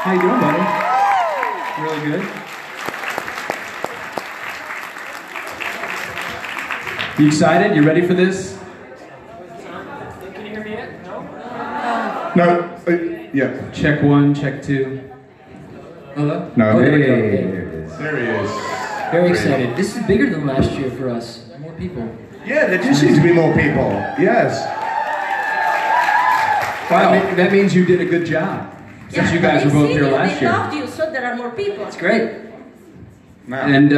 How you doing, buddy? Really good. You excited? You ready for this? Can you hear me yet? No? No. Yeah. Check one, check two. Hello? No. Oh, there we go. Hey. There it is. There he is. Very excited. This is bigger than last year for us. More people. Yeah, there do seem to be more people. Yes. Wow. That means you did a good job. Since you guys were both here last year. They loved you, so there are more people. It's great. Wow. And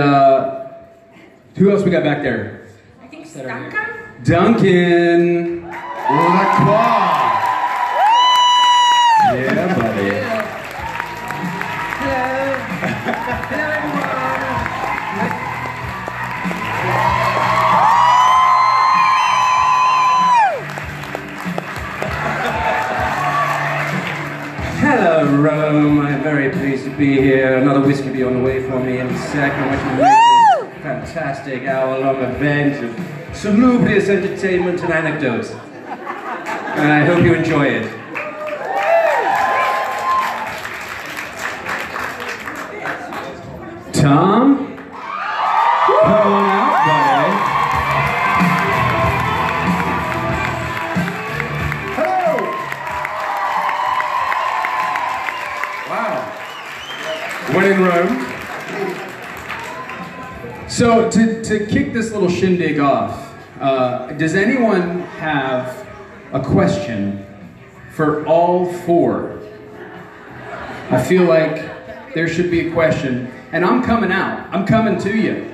who else we got back there? I think it's Duncan. Duncan. Lacroix. Yeah, buddy. Hello. Hello, everyone. Hello, Rome. I'm very pleased to be here. Another whiskey will be on the way for me in a second, which will make this fantastic hour-long event of salubrious entertainment and anecdotes. And I hope you enjoy it. Tom? Come on out, buddy. When in Rome. So to kick this little shindig off, does anyone have a question for all four? I feel like there should be a question, and I'm coming out. I'm coming to you.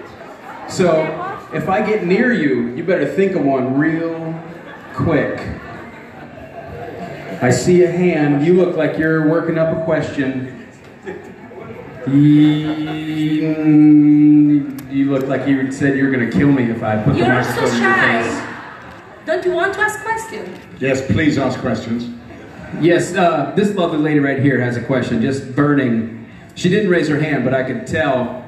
So if I get near you, you better think of one real quick. I see a hand. You look like you're working up a question. You look like you said you were going to kill me if I put the microphone in your face. Don't you want to ask questions? Yes, please ask questions. Yes, this lovely lady right here has a question, just burning. She didn't raise her hand, but I could tell.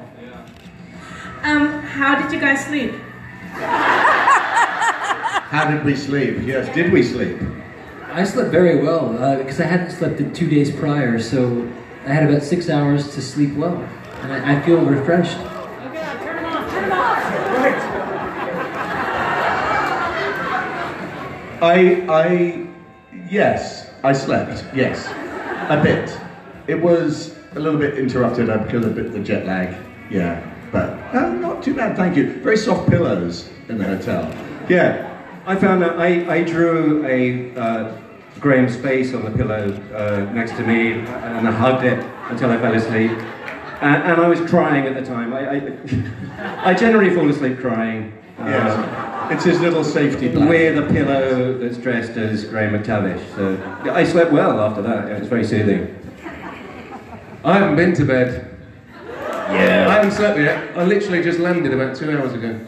How did you guys sleep? How did we sleep? Yes, did we sleep? I slept very well because I hadn't slept in 2 days prior, so I had about 6 hours to sleep well, and I feel refreshed. Okay, turn them off, turn them off. Yes, I slept, yes, a bit. It was a little bit interrupted because of the jet lag, yeah, but not too bad, thank you. Very soft pillows in the hotel. Yeah, I found that I drew a Graham's face on the pillow next to me, and I hugged it until I fell asleep. And I was crying at the time. I generally fall asleep crying. Yes, it's his little safety blanket. With a pillow that's dressed as Graham McTavish. So I slept well after that. It was very soothing. I haven't been to bed. Yeah. I haven't slept yet. I literally just landed about 2 hours ago.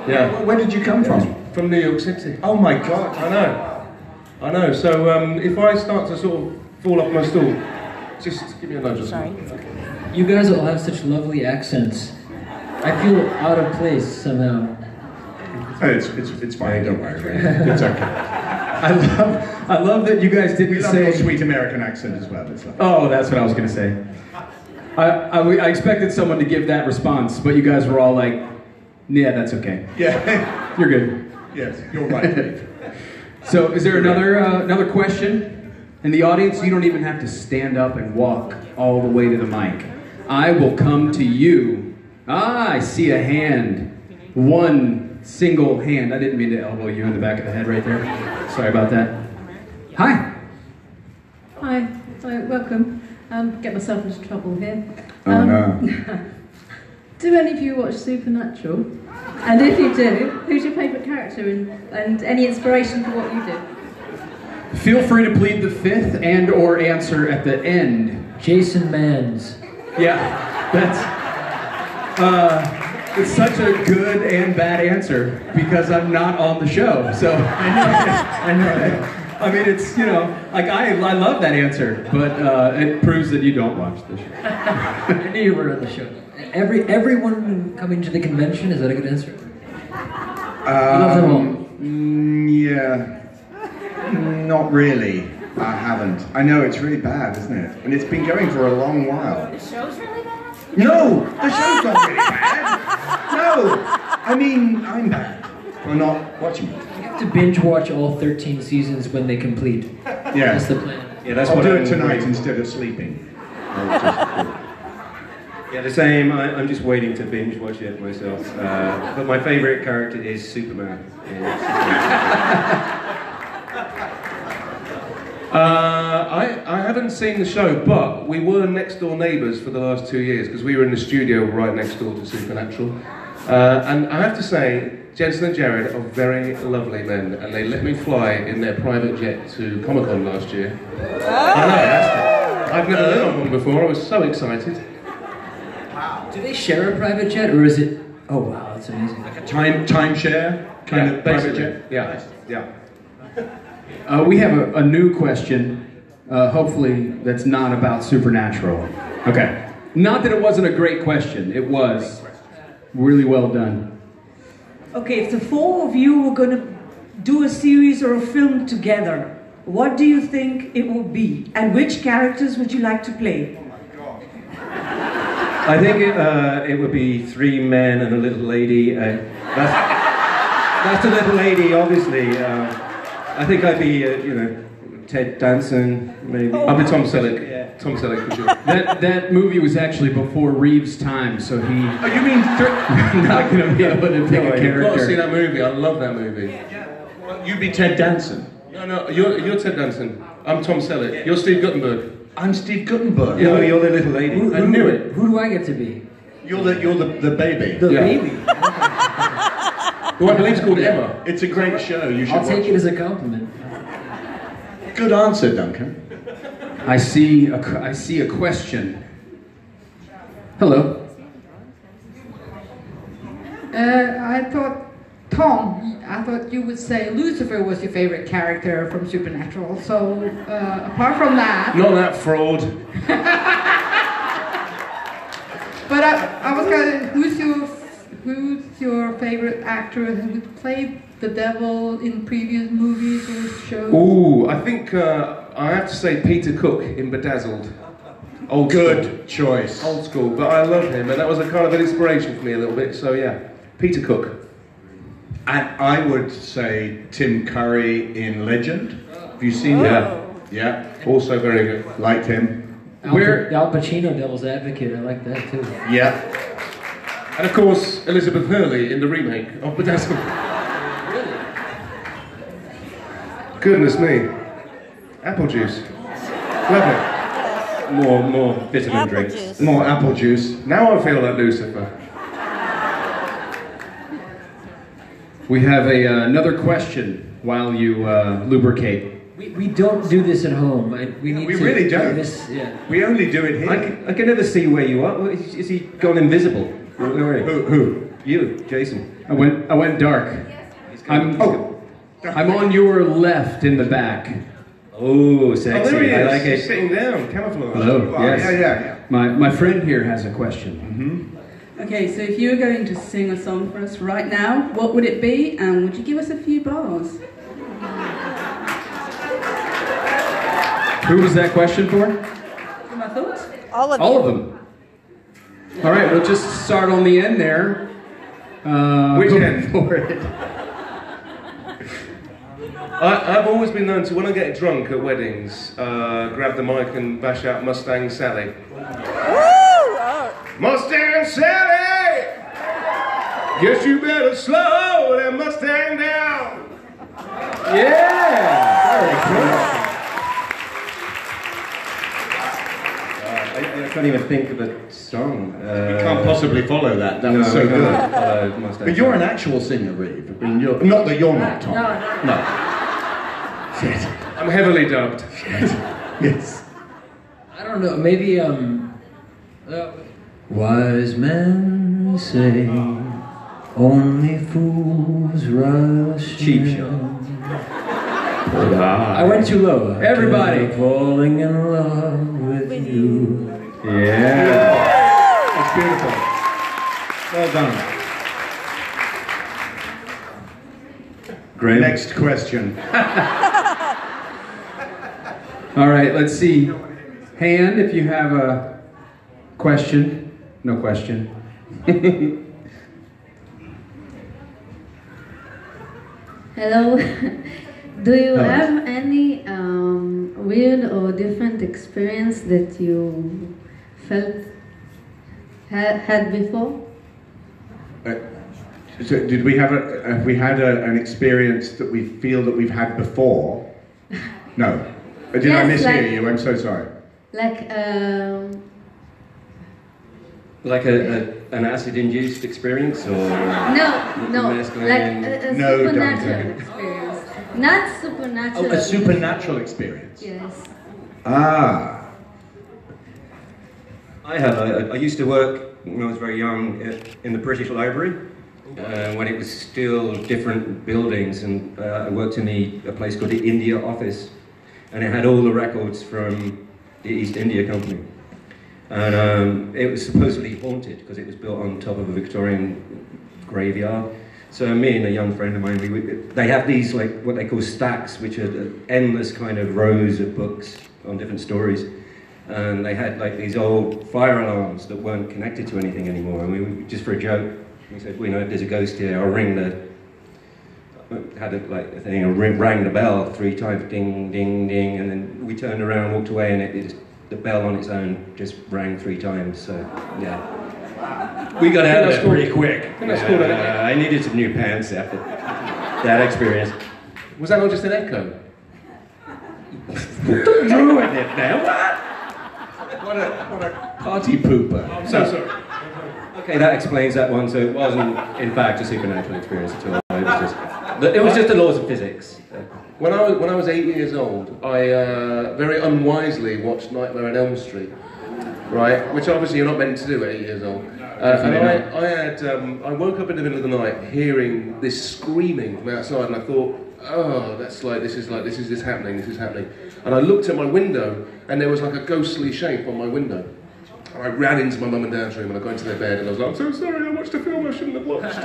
Yeah. Where did you come from? From New York City. Oh my God. I know. So if I start to sort of fall off my stool, just give me a nudge or something. You guys all have such lovely accents. I feel out of place somehow. Oh, it's fine, don't worry. It's okay. I love that you guys didn't We love say your sweet American accent as well. It's like, Oh, that's what I was going to say. I expected someone to give that response, but you guys were all like, yeah, that's okay. yeah, You're good. yes, you're right, Dave. So is there another question? In the audience, you don't even have to stand up and walk all the way to the mic. I will come to you. Ah, I see a hand. One single hand. I didn't mean to elbow you in the back of the head right there. Sorry about that. Hi. Hi, welcome. Get myself into trouble here. Oh no. Do any of you watch Supernatural? And if you do, who's your favourite character and any inspiration for what you do? Feel free to plead the fifth and or answer at the end. Jason Manns. Yeah, that's it's such a good and bad answer because I'm not on the show. So I know it. I mean, it's, you know, like I love that answer, but it proves that you don't watch the show. I knew you were on the show. Everyone coming to the convention, is that a good answer? You love them all. Yeah. Not really. I haven't. I know it's really bad, isn't it? And it's been going for a long while. The show's really bad? No, the show's not really bad. No, I mean I'm bad for not watching it. You have to binge watch all 13 seasons when they complete. Yeah, That's the plan. Yeah, that's I'll what do I'm it tonight waiting- instead of sleeping. Yeah, the same. I'm just waiting to binge watch it myself. But my favourite character is Superman. I haven't seen the show, but we were next door neighbours for the last 2 years because we were in the studio right next door to Supernatural. And I have to say, Jensen and Jared are very lovely men, and they let me fly in their private jet to Comic-Con last year. I know, I've never been on one before. I was so excited. Do they share a private jet, or is it... Oh, wow, that's amazing. Timeshare kind of private basically. jet. Yeah, yeah. We have a new question, hopefully that's not about Supernatural. Okay. Not that it wasn't a great question, it was. Really well done. Okay, if the four of you were going to do a series or a film together, what do you think it would be? And which characters would you like to play? I think it would be 3 men and a little lady. That's a little lady, obviously. I think I'd be, Ted Danson, maybe. I'll be Tom Selleck. Yeah. Tom Selleck for sure. That movie was actually before Reeves' time, so he... Oh, you mean not going to be able to pick a You've got to see character. that movie. I love that movie. you'd be Ted Danson? No, you're Ted Danson. I'm Tom Selleck. You're Steve Guttenberg. I'm Steve Guttenberg. No, you're the little lady. I knew it. Who do I get to be? You're the baby. The Yeah. baby. Who I believe is called Emma. It's a great show. You should I'll take watch it as a compliment. Good answer, Duncan. I see a question. Hello. I thought, Tom, I thought you would say Lucifer was your favorite character from Supernatural. So, apart from that... Not that fraud. But I was going to... Who's your favorite actor who played the devil in previous movies or shows? Ooh, I think I have to say Peter Cook in Bedazzled. Old Good school. choice. Old school, but I love him, and that was a kind of an inspiration for me a little bit. So yeah, Peter Cook. And I would say Tim Curry in Legend. Have you seen that? Yeah. Also very good. Liked him. Al Pacino, Devil's Advocate, I like that too. Yeah. And of course, Elizabeth Hurley in the remake of Bedazzled. Goodness me. Apple juice. Love it. More vitamin drinks. More apple juice. Now I feel like Lucifer. We have another question while you lubricate. We don't do this at home. We really don't. This, yeah. We only do it here. I can never see where you are. Is he gone invisible? Where are you? Who? You, Jason. I went dark. I'm on your left in the back. Oh, sexy. Oh, there he is. I like He's it. sitting down, camouflage. Hello. Oh, Yes. Yeah. My friend here has a question. Okay, so if you were going to sing a song for us right now, what would it be, and would you give us a few bars? Who was that question for? For my thoughts? All of All of them. All right, we'll just start on the end there. Which go end? for it. I've always been known to, when I get drunk at weddings, grab the mic and bash out Mustang Sally. Mustang Sally! Guess you better slow that Mustang down. Yeah. Very I can't even think of a song. You can't possibly follow that. That was so I good. can't follow Mustang. But you're an actual singer, Reeve. I mean, not that you're not, Tom. No. Shit. I'm heavily dubbed. Yes. I don't know. Maybe wise men say only fools rush. Cheap shot. I went too low. Everybody. Falling in love with you. Yeah. That's beautiful. Well done. Graham. Next question. All right, let's see. Hand if you have a question. No question. Hello. Do you have any weird or different experience that you felt had before? So did we have an experience that we feel that we've had before? No. Did I mishear you? I'm so sorry. Like an acid-induced experience, or no, like a supernatural experience, not supernatural. Oh, a supernatural experience. Yes. Ah. I used to work when I was very young in the British Library, when it was still different buildings, and I worked in a place called the India Office, and it had all the records from the East India Company. And it was supposedly haunted because it was built on top of a Victorian graveyard. So me and a young friend of mine, they have these like what they call stacks, which are endless kind of rows of books on different stories. And they had like these old fire alarms that weren't connected to anything anymore. And we just for a joke, we said, well, you know, if there's a ghost here, I'll ring the. Had a, like a thing, rang the bell 3 times, ding, ding, ding, and then we turned around, walked away, and the bell on its own just rang 3 times. So yeah, we got out of there pretty quick. I needed some new pants after that experience. Was that not just an echo? Don't ruin it now. What a party pooper. I'm so sorry. Okay, that explains that one. So it wasn't, in fact, a supernatural experience at all. It was just the laws of physics. When I was 8 years old, I very unwisely watched Nightmare on Elm Street, right? Which obviously you're not meant to do at 8 years old. And I woke up in the middle of the night hearing this screaming from outside, and I thought, oh, this is happening. And I looked at my window, and there was like a ghostly shape on my window. And I ran into my mum and dad's room, and I got into their bed, and I was like, I'm so sorry, I watched a film I shouldn't have watched.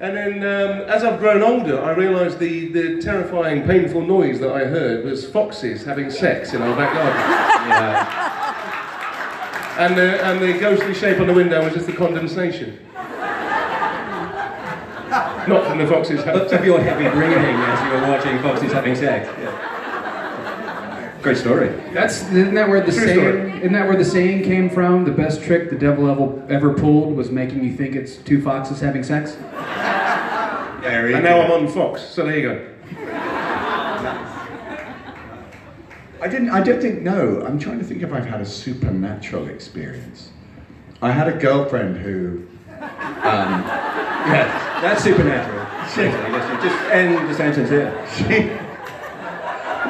And then, as I've grown older, I realised the terrifying, painful noise that I heard was foxes having sex in our back garden. Yeah. And the ghostly shape on the window was just the condensation. Not from the foxes having sex. Of your heavy breathing as you were watching foxes having sex. Yeah. Great story. Isn't that where the saying came from? The best trick the devil ever pulled was making you think it's 2 foxes having sex. And now I'm on Fox, so there you go. I don't think, no. I'm trying to think if I've had a supernatural experience. I had a girlfriend who, yeah, that's supernatural. Just end the sentence here.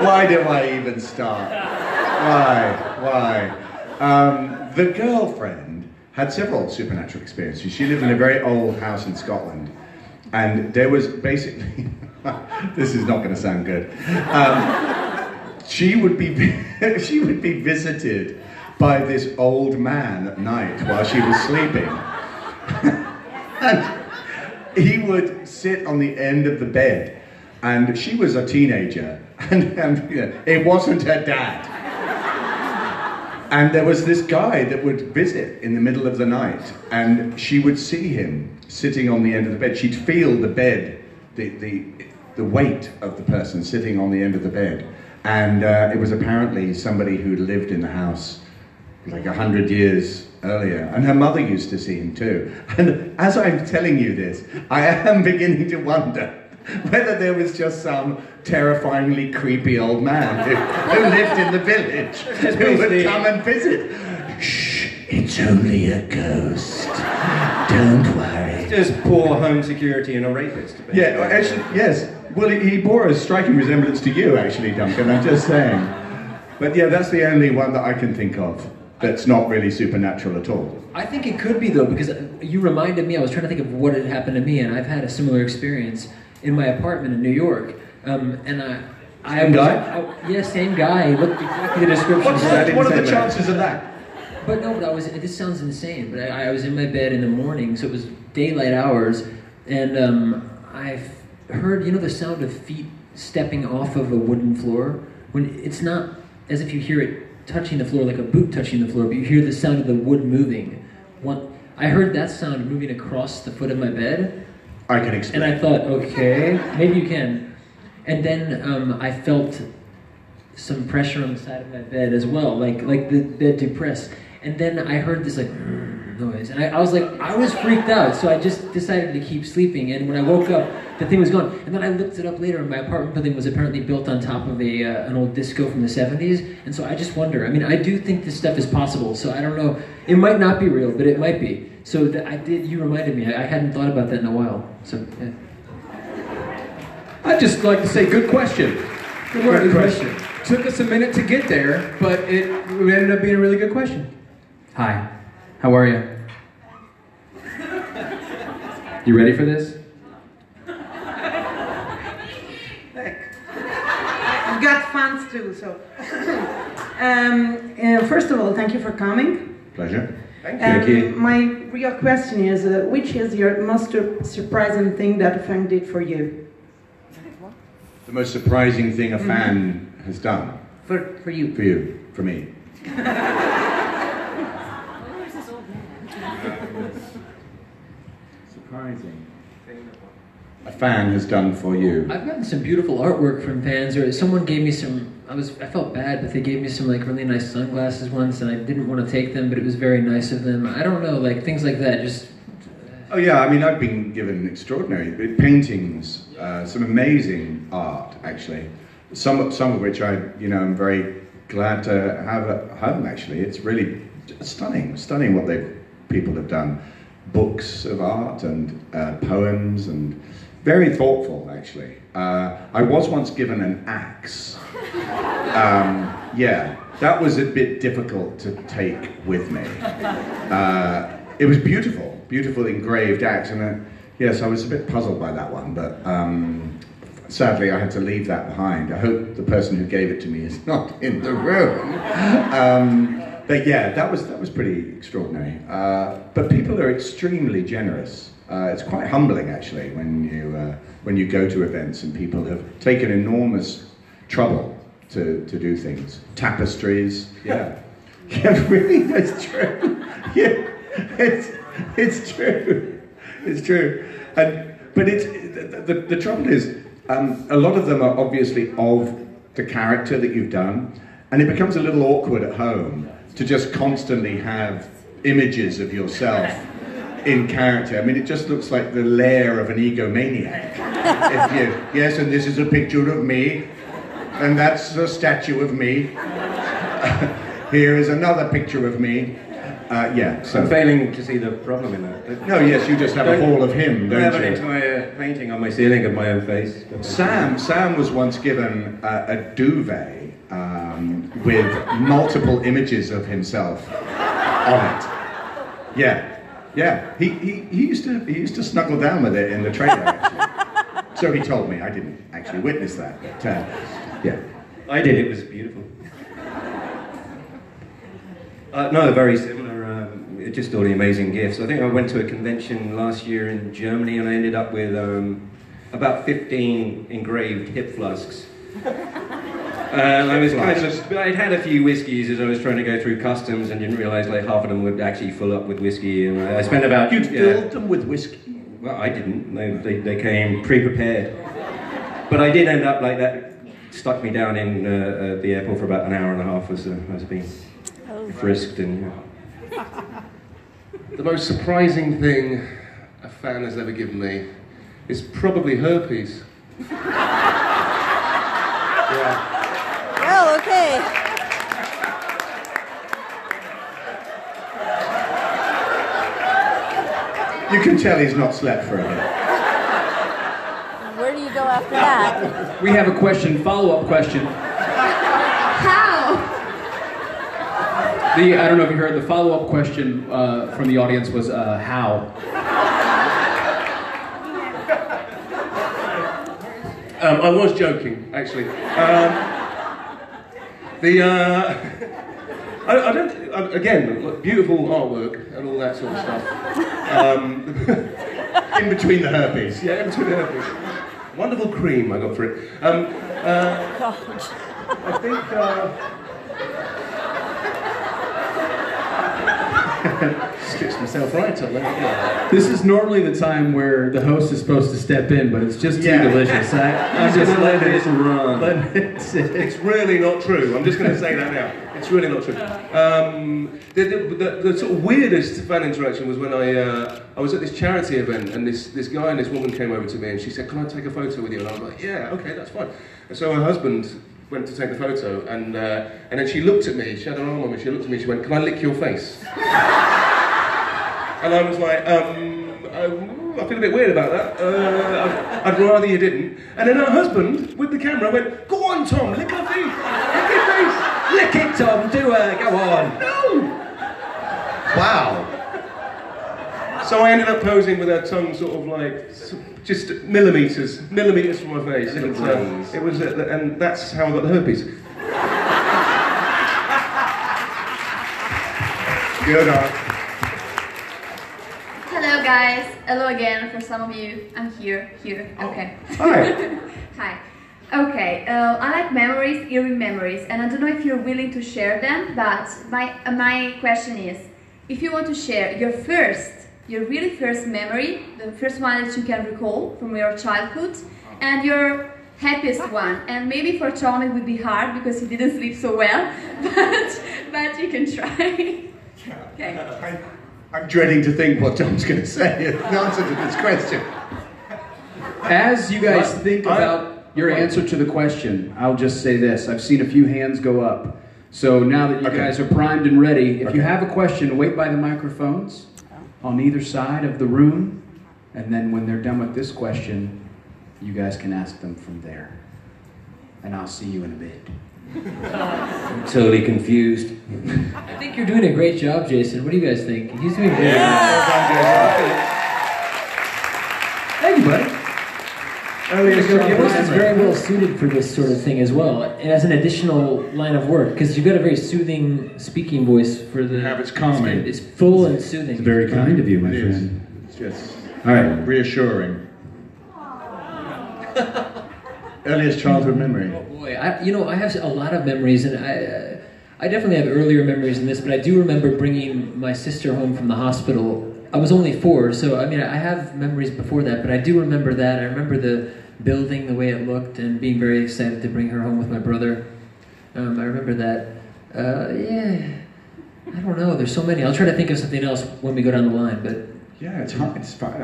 Why do I even start? Why? The girlfriend had several supernatural experiences. She lived in a very old house in Scotland, and there was basically, this is not going to sound good. She would be visited by this old man at night while she was sleeping, and he would sit on the end of the bed, and she was a teenager. And it wasn't her dad. And there was this guy that would visit in the middle of the night, and she would see him sitting on the end of the bed. She'd feel the bed, the weight of the person sitting on the end of the bed. And it was apparently somebody who'd lived in the house like 100 years earlier. And her mother used to see him too. And as I'm telling you this, I am beginning to wonder whether there was just some terrifyingly creepy old man who lived in the village who would come and visit. Shh, it's only a ghost. Don't worry. It's just poor home security and a rapist. Basically. Yeah, actually, yes. Well, he bore a striking resemblance to you, actually, Duncan, I'm just saying. But yeah, that's the only one that I can think of that's not really supernatural at all. I think it could be, though, because you reminded me, I was trying to think of what had happened to me, and I've had a similar experience in my apartment in New York. And I same guy? Yeah, same guy. Looked exactly the description. What are the chances of that? But no, this sounds insane, but I was in my bed in the morning, so it was daylight hours, and I heard, the sound of feet stepping off of a wooden floor, when it's not as if you hear it touching the floor like a boot touching the floor, but you hear the sound of the wood moving. I heard that sound moving across the foot of my bed. I can explain. And I thought, okay, maybe you can. And then I felt some pressure on the side of my bed as well, like the bed depressed. And then I heard this like noise, and I was freaked out, so I just decided to keep sleeping. And when I woke up, the thing was gone. And then I looked it up later, and my apartment building was apparently built on top of an old disco from the 70s. And so I just wonder, I mean, I do think this stuff is possible, so I don't know. It might not be real, but it might be. So you reminded me, I hadn't thought about that in a while. So, yeah. I'd just like to say, good question. Good question. Took us a minute to get there, but it ended up being a really good question. Hi, how are you? You ready for this? I've got fans too, so. First of all, thank you for coming. Pleasure. Thank you. My real question is, which is your most surprising thing that a fan did for you? The most surprising thing a fan has done? For you. For you. For me. Surprising. A fan has done for you. I've gotten some beautiful artwork from fans, or someone gave me some, I felt bad, but they gave me some like really nice sunglasses once, and I didn't want to take them, but it was very nice of them. I don't know, like things like that, just... Oh yeah, I mean, I've been given extraordinary paintings, some amazing art, actually. Some of which I'm very glad to have at home, actually. It's really stunning what people have done. Books of art and poems, and very thoughtful, actually. I was once given an axe. Yeah, that was a bit difficult to take with me. It was beautiful engraved axe, and yes, I was a bit puzzled by that one, but sadly I had to leave that behind. I hope the person who gave it to me is not in the room. But yeah, that was pretty extraordinary. But people are extremely generous. It's quite humbling, actually, when you go to events and people have taken enormous trouble to do things. Tapestries, yeah. Yeah, really, that's true. Yeah, it's true. It's true. But the trouble is, a lot of them are obviously of the character that you've done, and it becomes a little awkward at home to just constantly have images of yourself in character. I mean, it just looks like the lair of an egomaniac. Yes, and this is a picture of me, and that's a statue of me. Here is another picture of me. Yeah, so... I'm failing to see the problem in that. No, yes, you just have a hall of him, don't you? I have an entire painting on my ceiling of my own face. Sam was once given a duvet with multiple images of himself on it. Yeah. He used to snuggle down with it in the trailer, actually. So he told me. I didn't actually witness that, but yeah. I did. It was beautiful. No, very similar. Just all the amazing gifts. I think I went to a convention last year in Germany, and I ended up with about 15 engraved hip flasks. And I was I'd had a few whiskies as I was trying to go through customs, and didn't realise like half of them would actually fill up with whiskey. And I spent about... You'd filled them with whiskey? Well, I didn't. They came pre-prepared. But I did end up like that. Stuck me down in the airport for about an hour and a half as being frisked and... The most surprising thing a fan has ever given me is probably herpes. Yeah. Well, okay. You can tell he's not slept for a bit. Where do you go after that? We have a question, follow-up question. How? I don't know if you heard, the follow-up question from the audience was, how? I was joking, actually. I don't. Again, beautiful artwork and all that sort of stuff. In between the herpes. Yeah, in between the herpes. Wonderful cream I got for it. I think... Stitched myself right up there. Yeah. This is normally the time where the host is supposed to step in, but it's just too delicious. I'm just letting it run. It's really not true. I'm just going to say that now. It's really not true. The sort of weirdest fan interaction was when I was at this charity event, and this guy and this woman came over to me, and she said, "Can I take a photo with you?" And I was like, "Yeah, okay, that's fine." And so her husband went to take the photo, and then she looked at me. She had her arm on me. She looked at me. She went, "Can I lick your face?" And I was like, I feel a bit weird about that. I'd rather you didn't. And then her husband, with the camera, went, "Go on, Tom, lick her face. Lick your face. Lick it, Tom. Do it. Go on." No. Wow. So I ended up posing with her tongue sort of like just millimeters from my face. And, it was, and that's how I got the herpes. Good on. Hello guys, hello again for some of you. I'm here, okay. Hi. Hi. Okay, I like memories, eerie memories, and I don't know if you're willing to share them, but my question is, if you want to share your really first memory, the first one that you can recall from your childhood, and your happiest one, and maybe for Tom it would be hard because he didn't sleep so well, but you can try. Okay. I'm dreading to think what Tom's going to say in answer to this question. As you guys think about your answer to the question, I'll just say this. I've seen a few hands go up. So now that you guys are primed and ready, if you have a question, wait by the microphones on either side of the room. And then when they're done with this question, you guys can ask them from there. And I'll see you in a bit. I'm totally confused. I think you're doing a great job, Jason. What do you guys think? He's doing great. Thank you, buddy. Your voice is very well suited for this sort of thing as well, and as an additional line of work, because you've got a very soothing speaking voice for the... It's calming. It's full and soothing. It's very kind of you, my friend. It's just all right. Reassuring. Earliest childhood memory. Oh boy, I have a lot of memories, and I definitely have earlier memories than this, but I do remember bringing my sister home from the hospital. I was only 4, so I mean I have memories before that, but I do remember that. I remember the building, the way it looked, and being very excited to bring her home with my brother. I remember that. Yeah, I don't know. There's so many. I'll try to think of something else when we go down the line, but yeah, it's hard. It's hard.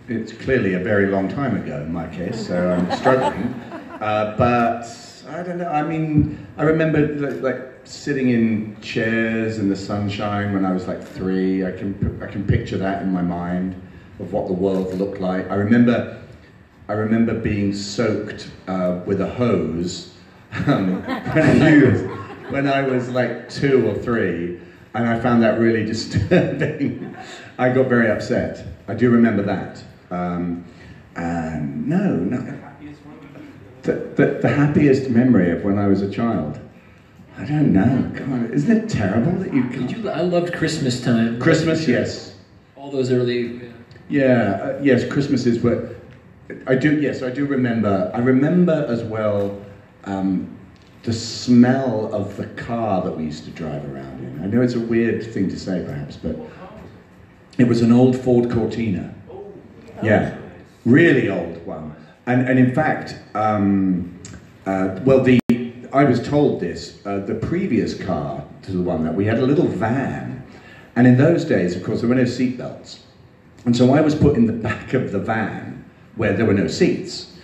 It's clearly a very long time ago in my case, so I'm struggling. But I don't know. I mean, I remember like sitting in chairs in the sunshine when I was like 3. I can picture that in my mind of what the world looked like. I remember being soaked with a hose when I was like 2 or 3, and I found that really disturbing. I got very upset. I do remember that. No. The happiest memory of when I was a child. I don't know. God, isn't it terrible that you can't... I loved Christmas time. Christmas, yes. All those early... Yes, Christmas is where... I do remember. I remember as well the smell of the car that we used to drive around in. I know it's a weird thing to say perhaps, but it was an old Ford Cortina. Yeah, really old one. And in fact, I was told this, the previous car to the one that we had a little van. And in those days, of course, there were no seat belts. And so I was put in the back of the van where there were no seats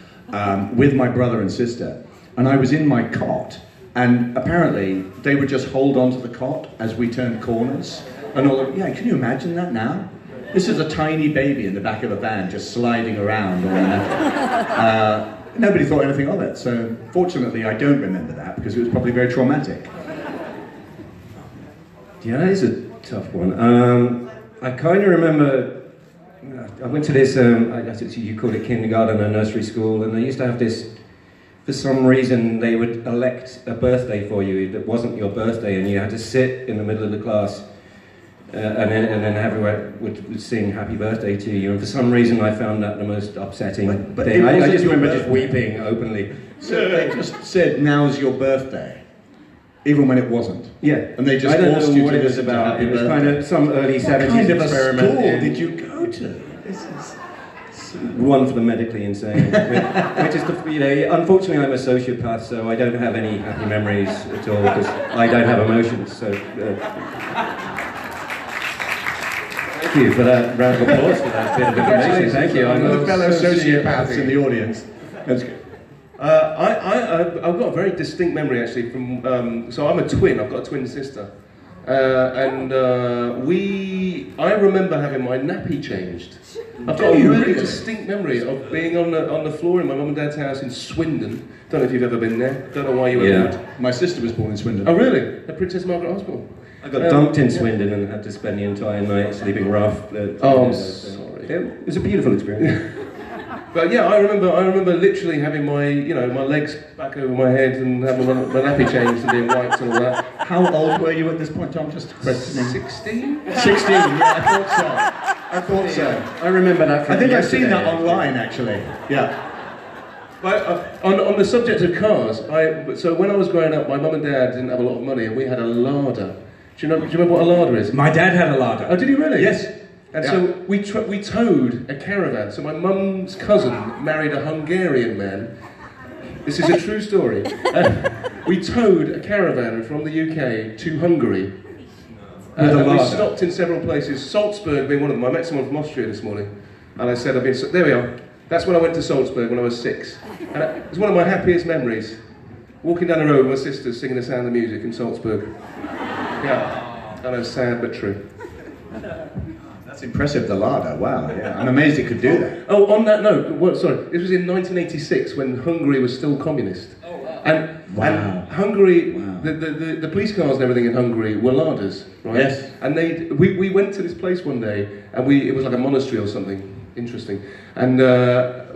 with my brother and sister. And I was in my cot. And apparently they would just hold onto the cot as we turned corners. And all of, yeah, can you imagine that now? This is a tiny baby in the back of a van just sliding around all that. Nobody thought anything of it, so fortunately I don't remember that because it was probably very traumatic. Yeah, that is a tough one. I kind of remember, I went to this, you call it kindergarten or nursery school, and they used to have this, for some reason they would elect a birthday for you that wasn't your birthday, and you had to sit in the middle of the class and then everyone would sing happy birthday to you, and for some reason I found that the most upsetting But thing. it I wasn't just your remember just birthday. weeping openly. So they just said, "Now's your birthday," even when it wasn't. Yeah, and they just I don't forced know you what to it was listen to about. Happy It was Birthday. kind of some early What 70s kind of a experiment. school in- did you go to? This is One for the medically insane, which is unfortunately I'm a sociopath, so I don't have any happy memories at all because I don't have emotions. So thank you for that round of applause for that bit of information. Thank you. I'm the fellow sociopaths happy. in the audience. That's good. I've got a very distinct memory actually from. So I'm a twin. I've got a twin sister, and I remember having my nappy changed. I've got a really distinct memory of being on the floor in my mum and dad's house in Swindon. Don't know if you've ever been there. Don't know why you ever would. My sister was born in Swindon. Oh really? At Princess Margaret Hospital. I got dumped in Swindon and had to spend the entire night sleeping rough. I'm sorry. It was a beautiful experience. But yeah, I remember literally having my legs back over my head and having my nappy changed and being wiped and all that. How old were you at this point, Tom? Just questioning. 16? 16, yeah, I thought so. I remember that. I think I've seen that online, actually. Yeah. But on the subject of cars, so when I was growing up, my mum and dad didn't have a lot of money, and we had a larder. Do you remember what a larder is? My dad had a larder. Oh, did he really? Yes. And so we towed a caravan. So my mum's cousin married a Hungarian man. This is a true story. We towed a caravan from the UK to Hungary. With a and we larder. stopped in several places, Salzburg being one of them. I met someone from Austria this morning, and I said, there we are. That's when I went to Salzburg when I was 6. And it was one of my happiest memories. Walking down the road with my sisters singing The Sound of Music in Salzburg. Yeah, I know, sad but true. That's impressive, the larder. Wow, yeah. I'm amazed it could do that. Oh, on that note, this was in 1986 when Hungary was still communist. Oh, wow. And Hungary, the police cars and everything in Hungary were larders, right? Yes. And we went to this place one day, and it was like a monastery or something. Interesting. And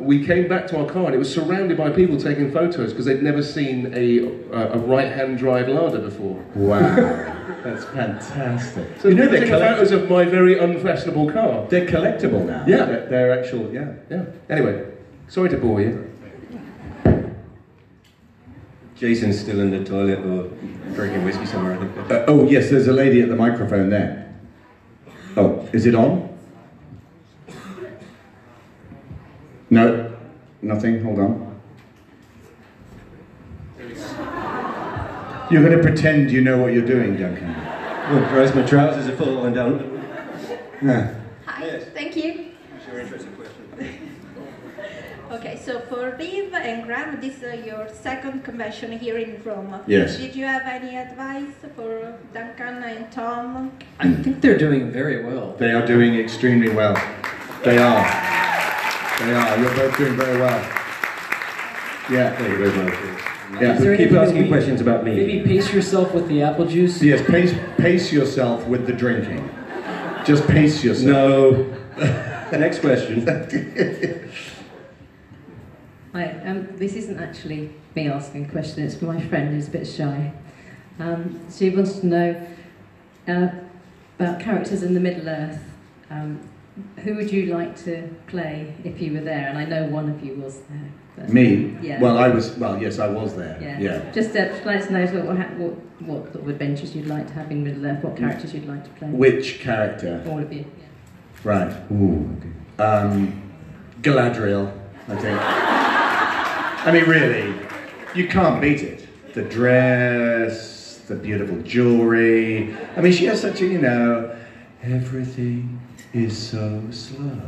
we came back to our car, and it was surrounded by people taking photos because they'd never seen a right-hand drive larder before. Wow, that's fantastic. So they're taking photos of my very unfashionable car. They're collectible now. Yeah. They're actual, yeah. Anyway, sorry to bore you. Jason's still in the toilet or drinking whiskey somewhere, I think. Oh, yes, there's a lady at the microphone there. Oh, is it on? No, nothing, hold on. You're going to pretend you know what you're doing, Duncan. Oh, Christ, my trousers are falling down. Yeah. Hi, thank you. What's your interesting question? Okay, so for Liv and Graham, this is your second convention here in Rome. Yes. Did you have any advice for Duncan and Tom? I think they're doing very well. They are doing extremely well. They are. They are. You're both doing very well. Yeah. Thank you very much. Yeah. Is there Keep anything asking questions about me. Maybe pace yourself with the apple juice? Yes, pace yourself with the drinking. Just pace yourself. No. Next question. Hi, this isn't actually me asking a question, it's my friend who's a bit shy. She wants to know about characters in the Middle Earth. Who would you like to play if you were there? And I know one of you was there. But, Me? Yeah. Yes, I was there. Yeah. Just let us know what sort of adventures you'd like to have in Middle Earth, what characters you'd like to play. Which character? All of you. Yeah. Right. Ooh. Galadriel, I think. I mean, really, you can't beat it. The dress, the beautiful jewelry. I mean, she has such a, everything is so slow.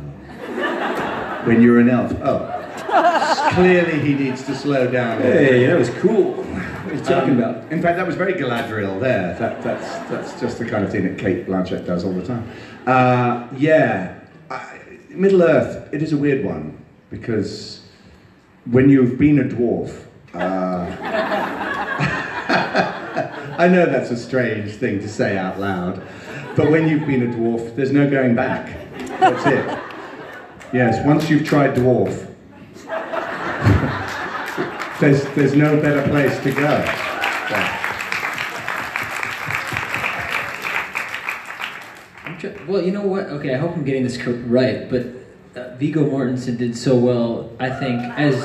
When you're an elf. Oh. Clearly he needs to slow down. Hey, that was cool. What are you talking about? In fact, that was very Galadriel there. That's just the kind of thing that Kate Blanchett does all the time. Middle Earth, it is a weird one, because when you've been a dwarf, I know that's a strange thing to say out loud, but when you've been a dwarf, there's no going back. That's it. Yes, once you've tried dwarf, there's no better place to go. Well, you know what? Okay, I hope I'm getting this right, but Viggo Mortensen did so well, I think, as...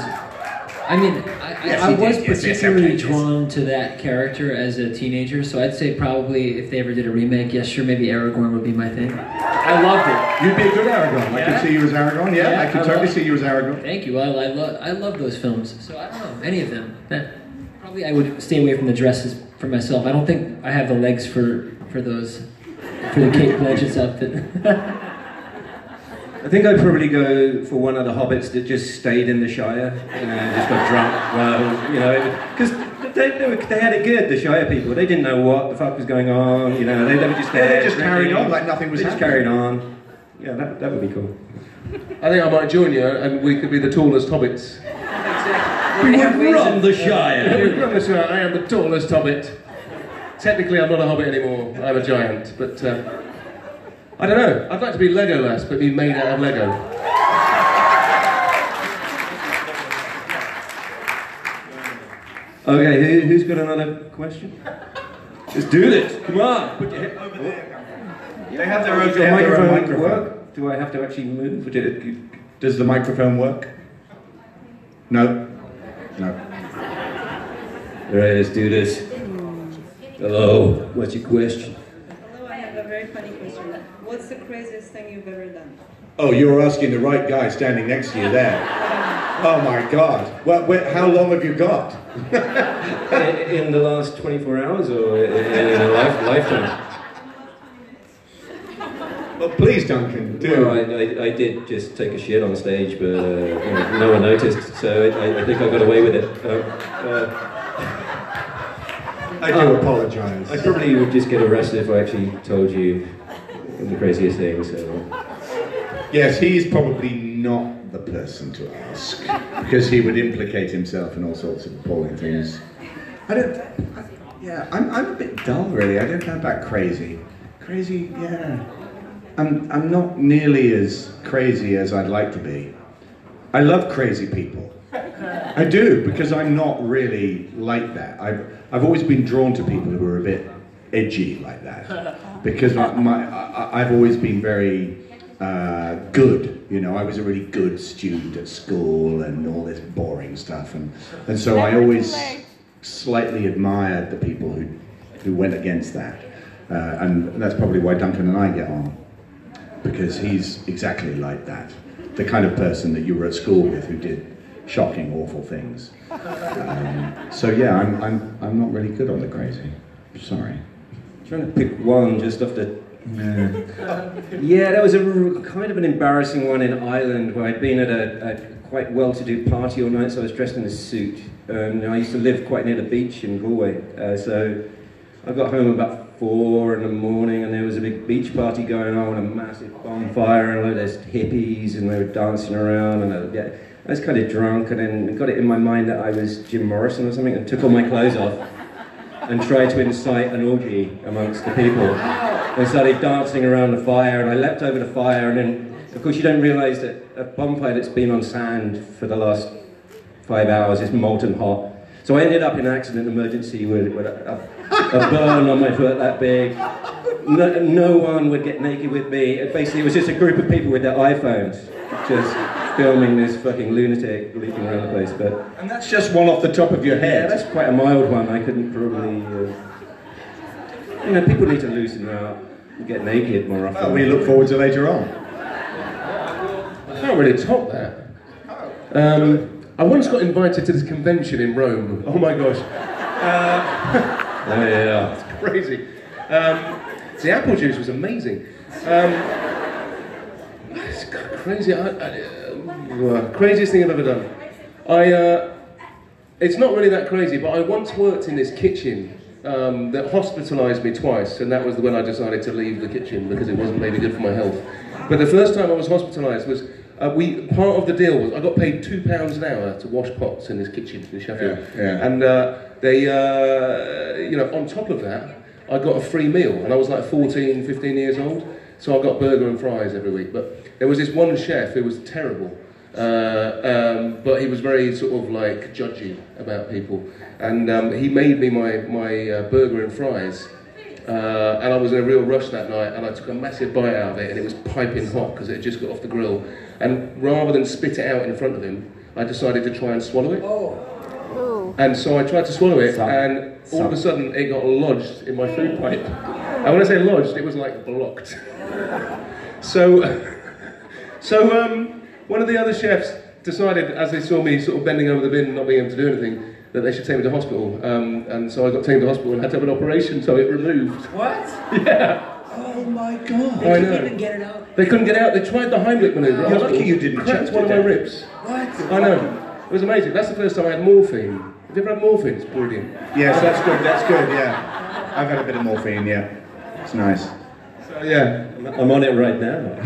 I mean, I was particularly drawn to that character as a teenager, so I'd say probably if they ever did a remake, yes, sure, maybe Aragorn would be my thing. I loved it. You'd be a good Aragorn. I could see you as Aragorn. Yeah, I could totally see you as Aragorn. Thank you. Well, I love those films, so I don't know, any of them. Probably I would stay away from the dresses for myself. I don't think I have the legs for those, for the Kate Blanchett's outfit. I think I'd probably go for one of the hobbits that just stayed in the Shire, just got drunk. Well, because they had it good, the Shire people. They didn't know what the fuck was going on, they were just there. They just carried on like nothing was happening. They just carried on. Yeah, that would be cool. I think I might join you, and we could be the tallest hobbits. We would run the Shire. We run the Shire. I am the tallest hobbit. Technically, I'm not a hobbit anymore. I'm a giant, but... I don't know. I'd like to be Legolas, but be made out of Lego. Okay, who's got another question? Let's do this. Come on. Put your head over there. They have their own microphone. Work? Do I have to actually move? Does the microphone work? No. No. All right, let's do this. Hello. What's your question? Hello, I have a very funny question. What's the craziest thing you've ever done? Oh, you're asking the right guy standing next to you there. Oh my God. Well, how long have you got? In the last 24 hours or in a lifetime? Well, please, Duncan, do. Well, I did just take a shit on stage, but no one noticed, so I think I got away with it. I do apologise. I probably would just get arrested if I actually told you the craziest thing, so... Yes, he's probably not the person to ask, because he would implicate himself in all sorts of appalling things. I'm a bit dull, really. I don't know about crazy. Crazy, yeah. I'm not nearly as crazy as I'd like to be. I love crazy people. I do, because I'm not really like that. I've always been drawn to people who are a bit edgy like that, because I've always been very good. I was a really good student at school and all this boring stuff, and so I always slightly admired the people who went against that, and that's probably why Duncan and I get on, because he's exactly like that, the kind of person that you were at school with who did shocking, awful things. So yeah, I'm not really good on the crazy. Sorry. I'm trying to pick one just off the... Yeah, that was a kind of an embarrassing one in Ireland where I'd been at a quite well-to-do party all night, so I was dressed in a suit. I used to live quite near the beach in Galway, so I got home about 4 in the morning and there was a big beach party going on, a massive bonfire and a load of hippies and they were dancing around and I was kind of drunk and then got it in my mind that I was Jim Morrison or something and took all my clothes off and tried to incite an orgy amongst the people. And started dancing around the fire and I leapt over the fire and then, of course you don't realise that a bonfire that's been on sand for the last 5 hours is molten hot. So I ended up in accident emergency with a burn on my foot that big. No one would get naked with me. Basically it was just a group of people with their iPhones just filming this fucking lunatic leaping around the place. And that's just one off the top of your head? Yeah, that's quite a mild one. I couldn't probably... people need to loosen out and get naked more often. Well, we look forward to later on. I can't really top that. I once got invited to this convention in Rome. Oh my gosh. Oh yeah. It's crazy. The apple juice was amazing. It's crazy. Craziest thing I've ever done. It's not really that crazy, but I once worked in this kitchen that hospitalised me twice, and that was when I decided to leave the kitchen because it wasn't maybe good for my health. But the first time I was hospitalised was, part of the deal was I got paid £2 an hour to wash pots in this kitchen in Sheffield. Yeah. And they, on top of that, I got a free meal, and I was like 14, 15 years old, so I got burger and fries every week. But there was this one chef who was terrible, but he was very sort of like judgy about people, and he made me my burger and fries, and I was in a real rush that night, and I took a massive bite out of it, and it was piping hot because it had just got off the grill. And rather than spit it out in front of him, I decided to try and swallow it. And so I tried to swallow it, and all of a sudden it got lodged in my food pipe. And when I say lodged, it was like blocked. So one of the other chefs decided, as they saw me sort of bending over the bin and not being able to do anything, that they should take me to hospital. And so I got taken to hospital and had to have an operation, so it removed. What? Yeah. Oh my God. I They know. couldn't even get it out. They couldn't get out. They tried the Heimlich maneuver. You're lucky you didn't cracked choke one to of my death. ribs. What? I know. It was amazing. That's the first time I had morphine. Have you ever had morphine? It's brilliant. Yes, that's good, yeah. I've had a bit of morphine, yeah. It's nice. So, yeah. I'm on it right now.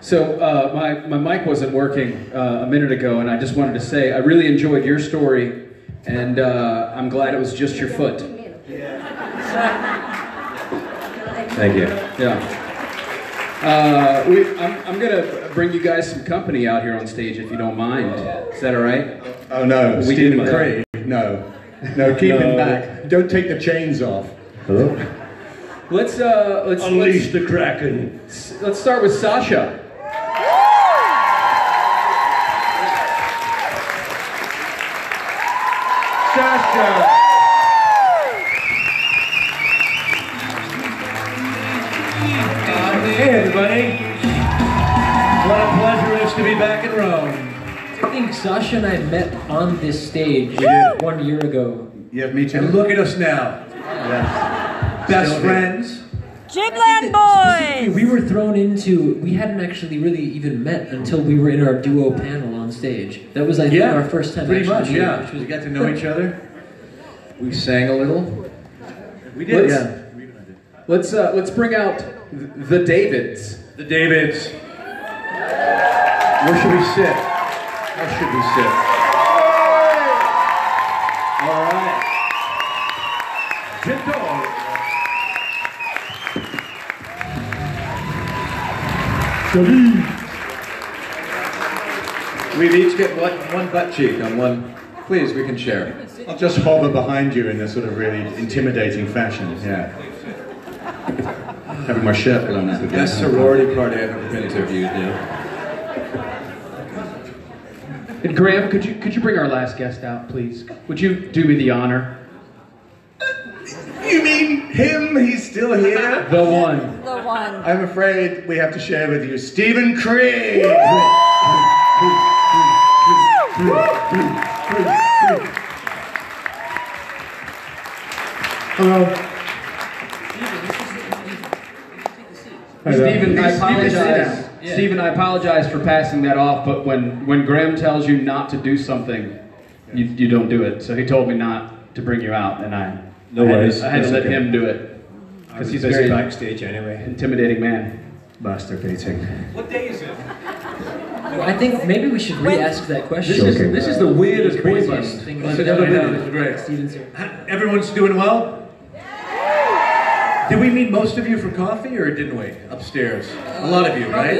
So my mic wasn't working a minute ago, and I just wanted to say I really enjoyed your story, and I'm glad it was just your foot. Thank you. Yeah. I'm gonna bring you guys some company out here on stage if you don't mind. Is that all right? Oh no, We Stephen didn't, Craig. No, keep him back. Don't take the chains off. Hello? Let's Unleash the Kraken. Let's start with Sasha. Sasha. Hey everybody. What a pleasure it is to be back in Rome. I think Sasha and I met on this stage 1 year ago. Yeah, me too. And look at us now. Yes. Best Still friends. Jibland boys! We were thrown into, we hadn't actually really even met until we were in our duo panel on stage. That was, I think, our first time. Pretty much, actually yeah. which was- We got to know each other. We sang a little. We did, Let's- yeah. Let's bring out the Davids. The Davids. Where should we sit? Where should we sit? All right. Giuntoli. We've each got one butt cheek on one. Please, we can share. I'll just hover behind you in a sort of really intimidating fashion, yeah. Having my shirt blown up The again. best sorority party I've ever been to, if you know. And Graham, could you bring our last guest out, please? Would you do me the honor? You mean him? He's still here? The one. The one. I'm afraid we have to share with you Stephen Craig. Hello. Stephen, I apologize. Stephen, I apologize for passing that off, but when Graham tells you not to do something, you don't do it. So he told me not to bring you out, and I had to let him do it. Because he's very backstage anyway. intimidating man. Masturbating. What day is it? I think maybe we should re-ask that question. This is the weirdest boy band craziest thing I've ever been in. It's great. Everyone's doing well? Did we meet most of you for coffee or didn't we? Upstairs. A lot of you, right?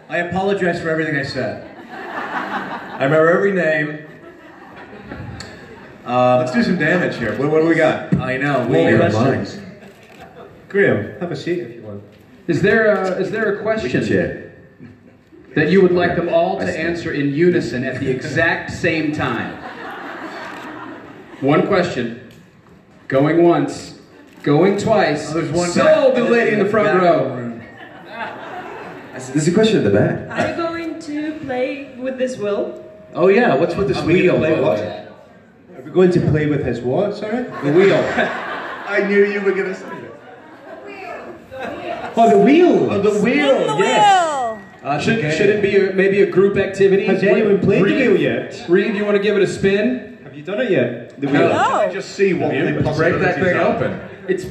I apologize for everything I said. I remember every name. Let's do some damage here. What do we got? I know. More More questions. Graham, have a seat if you want. Is there a question that you would like them all to answer in unison at the exact same time? One question. Going once. Going twice. There's one Sold the lady in the front row. There's a question in the back. Are you going to play with this wheel? Oh yeah, what's with this wheel? Are we going to play with his what, sorry? The wheel. I knew you were going to say that. Oh, the wheel! Oh, the wheel, yes. Should it be maybe a group activity? Has anyone played the wheel yet? Reed, you want to give it a spin? Have you done it yet? The wheel? Can I just see what the Let's break that possibilities thing are? open.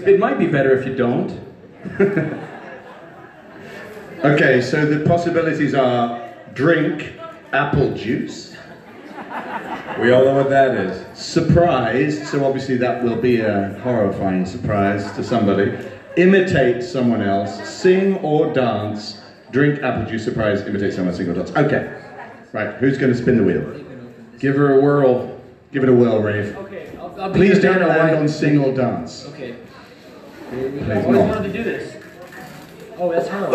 It might be better if you don't. Okay, so the possibilities are drink apple juice. We all know what that is. Surprise, so obviously that will be a horrifying surprise to somebody. Imitate someone else, sing or dance, drink apple juice, surprise, imitate someone, sing or dance. Okay, right, who's going to spin the wheel? Give her a whirl. Give it a whirl, Rave. Okay, I'll I'll be Please your don't Vanna land White. on sing or dance. Okay. Please I always not. wanted to do this. Oh, that's her.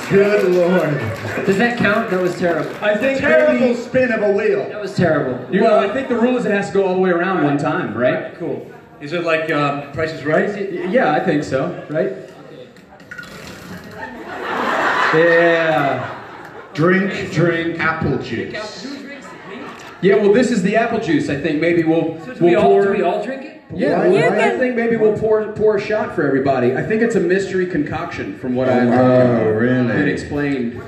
Good Lord. Does that count? That was terrible. I think Terrible spin of a wheel. That was terrible. Well, I think the rule is it has to go all the way around one time, right? Cool. Is it like Price is Right? Yeah, I think so, right? Yeah. Drink apple juice. Yeah, well, this is the apple juice. I think maybe we'll Do we'll pour. we all drink it? Yeah, I think maybe we'll pour a shot for everybody. I think it's a mystery concoction, from what I've been explained.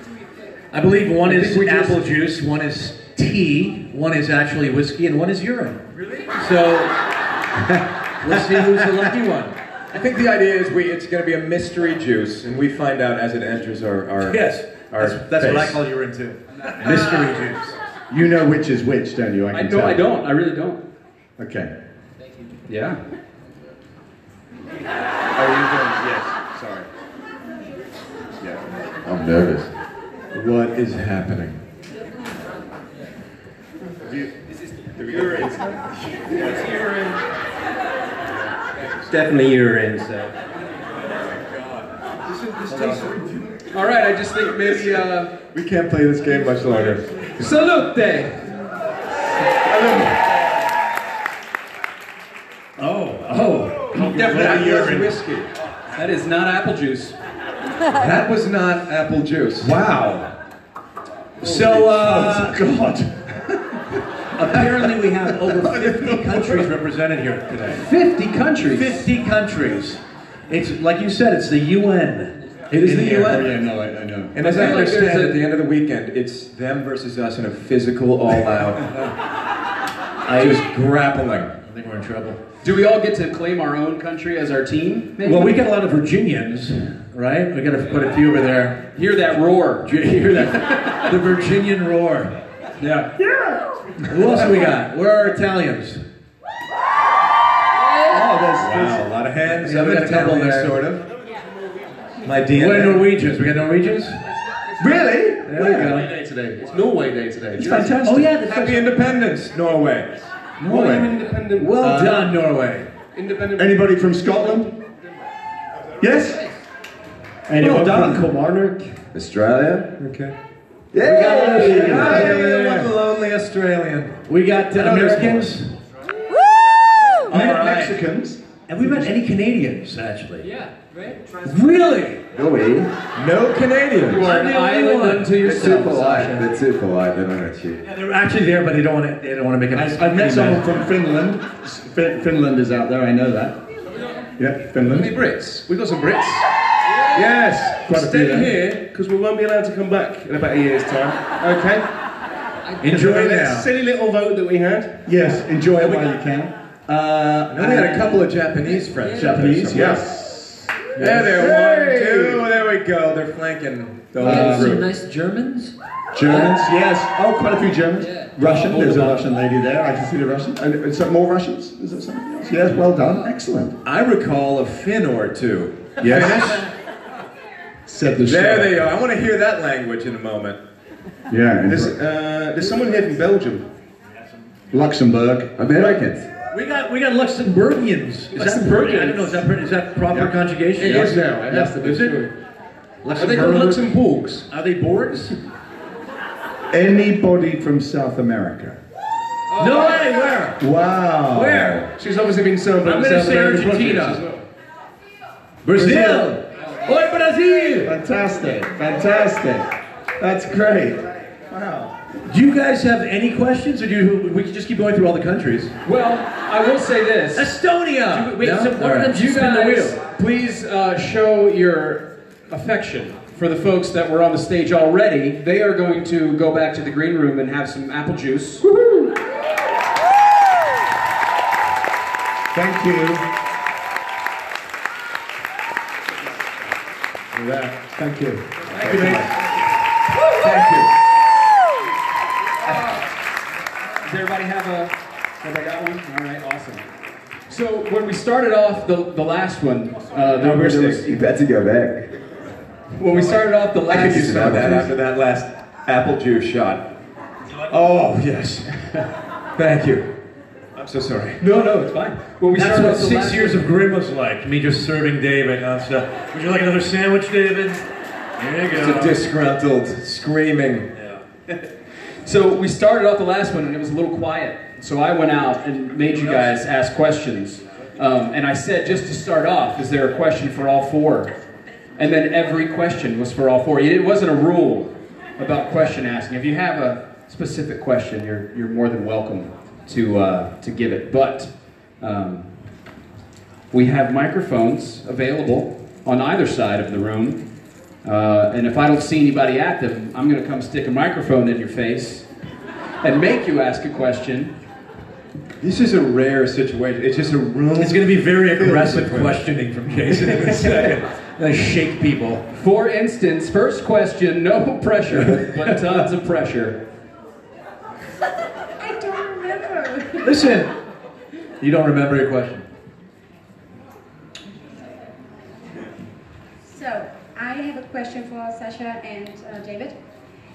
I believe one I is think we just- apple juice, one is tea, one is actually whiskey, and one is urine. Really? So, let's see who's the lucky one. I think the idea is it's going to be a mystery juice, and we find out as it enters our Yes, our that's what I face. call urine too. Mystery juice. You know which is which, don't you? I can tell. I don't. I really don't. Okay. Yeah. Are you going? Yes. Sorry. Yeah. I'm nervous. What is happening? Urine. It's definitely urine, so. All right. I just think maybe. We can't play this game much longer. Salute. Definitely urine. Whiskey. That is not apple juice. That was not apple juice. Wow. So, God. apparently we have over 50 countries represented here today. 50 countries. 50 countries. It's, like you said, it's the UN. It is In the here. UN. Oh, yeah, no, I know. And as I understand, at the end of the weekend, it's them versus us in a physical all-out. Just grappling. I think we're in trouble. Do we all get to claim our own country as our team? Maybe? Well, we got a lot of Virginians, right? We got to put a few over there. Hear that roar. Hear that? The Virginian roar. Yeah. Who else do we got? Where are Italians? Oh, there's Wow, a lot of hands. Yeah, we got a couple Italian, there. sort of. My DNA. What are Norwegians? We got Norwegians? Really? There we go. Day today. It's Norway Day today. It's fantastic. Oh yeah, Happy Independence, Norway. Norway. Independent. Well done, Norway. Independent. Anybody from Scotland? Yes? Anyone Well done. from Kilmarnock? Australia. Okay. One lonely Australian. We got Americans. All right. Mexicans? Have we met any Canadians, actually? Yeah, right? Really? No Canadians. You are an island unto They're too yourself. polite. They're too polite. They don't want to cheat. Yeah, they're actually there, but they don't want to. They don't want to make it. I've met someone from Finland. Finland is out there, I know that. Yeah, Any Finland. Brits? We've got some Brits. Yes. Quite a few Stay there. here, because we won't be allowed to come back in about a year's time. Okay? Enjoy that now. silly little vote that we had. Yes, enjoy it while you can. And we had a couple of Japanese friends. Japanese, Yes. yes. There they are. One, two. There we go. They're flanking the whole Some group. nice Germans. Germans, yes. Oh, quite a few Germans. Yeah. Russian, there's a Russian lady there. I can see the Russian. And some more Russians? Is there something else? Yes, well done. Excellent. I recall a Finn or two. Yes. Finnish? Said the There show. they are. I want to hear that language in a moment. Yeah. There's someone here from Belgium. Luxembourg. Americans. We got Luxembourgians. Is that Luxembourgians. I don't know. Is that proper Yeah. conjugation? It is now. It has to be. Is it? Are they called Luxembourgs? Are they Borgs? Anybody from South America? No way. Where? Wow. Where? She's obviously been celebrating I'm gonna South say American Argentina. projects as well. Brazil. Oi, Brazil. Fantastic. Fantastic. That's great. Wow. Do you guys have any questions, or we can just keep going through all the countries? Well, I will say this. Estonia. Wait, No? so one All of right. them You should spin the guys, wheel. please show your affection for the folks that were on the stage already. They are going to go back to the green room and have some apple juice. Woo-hoo! Thank you. For that. Thank you. Thank you, mate. Thank you. Does everybody have everybody got one? All right, awesome. So when we started off the last one, there was, You bet to go back. when we started off the I last could use some of that after that last apple juice shot. Oh, yes. Thank you. I'm so sorry. No, it's fine. Well, That's what 6 years of Grimm was like. Me just serving David. Would you like another sandwich, David? There you go. It's a disgruntled, screaming. Yeah. So we started off the last one and it was a little quiet. So I went out and made you guys ask questions. And I said, just to start off, is there a question for all four? And then every question was for all four. It wasn't a rule about question asking. If you have a specific question, you're more than welcome to give it. But we have microphones available on either side of the room. And if I don't see anybody at them, I'm going to come stick a microphone in your face and make you ask a question. This is a rare situation. It's just a room. It's going to be very aggressive questioning from Jason in a second. Going to shake people. For instance, first question, no pressure, but tons of pressure. I don't remember. Listen, you don't remember your question. So, I have a question for Sasha and David.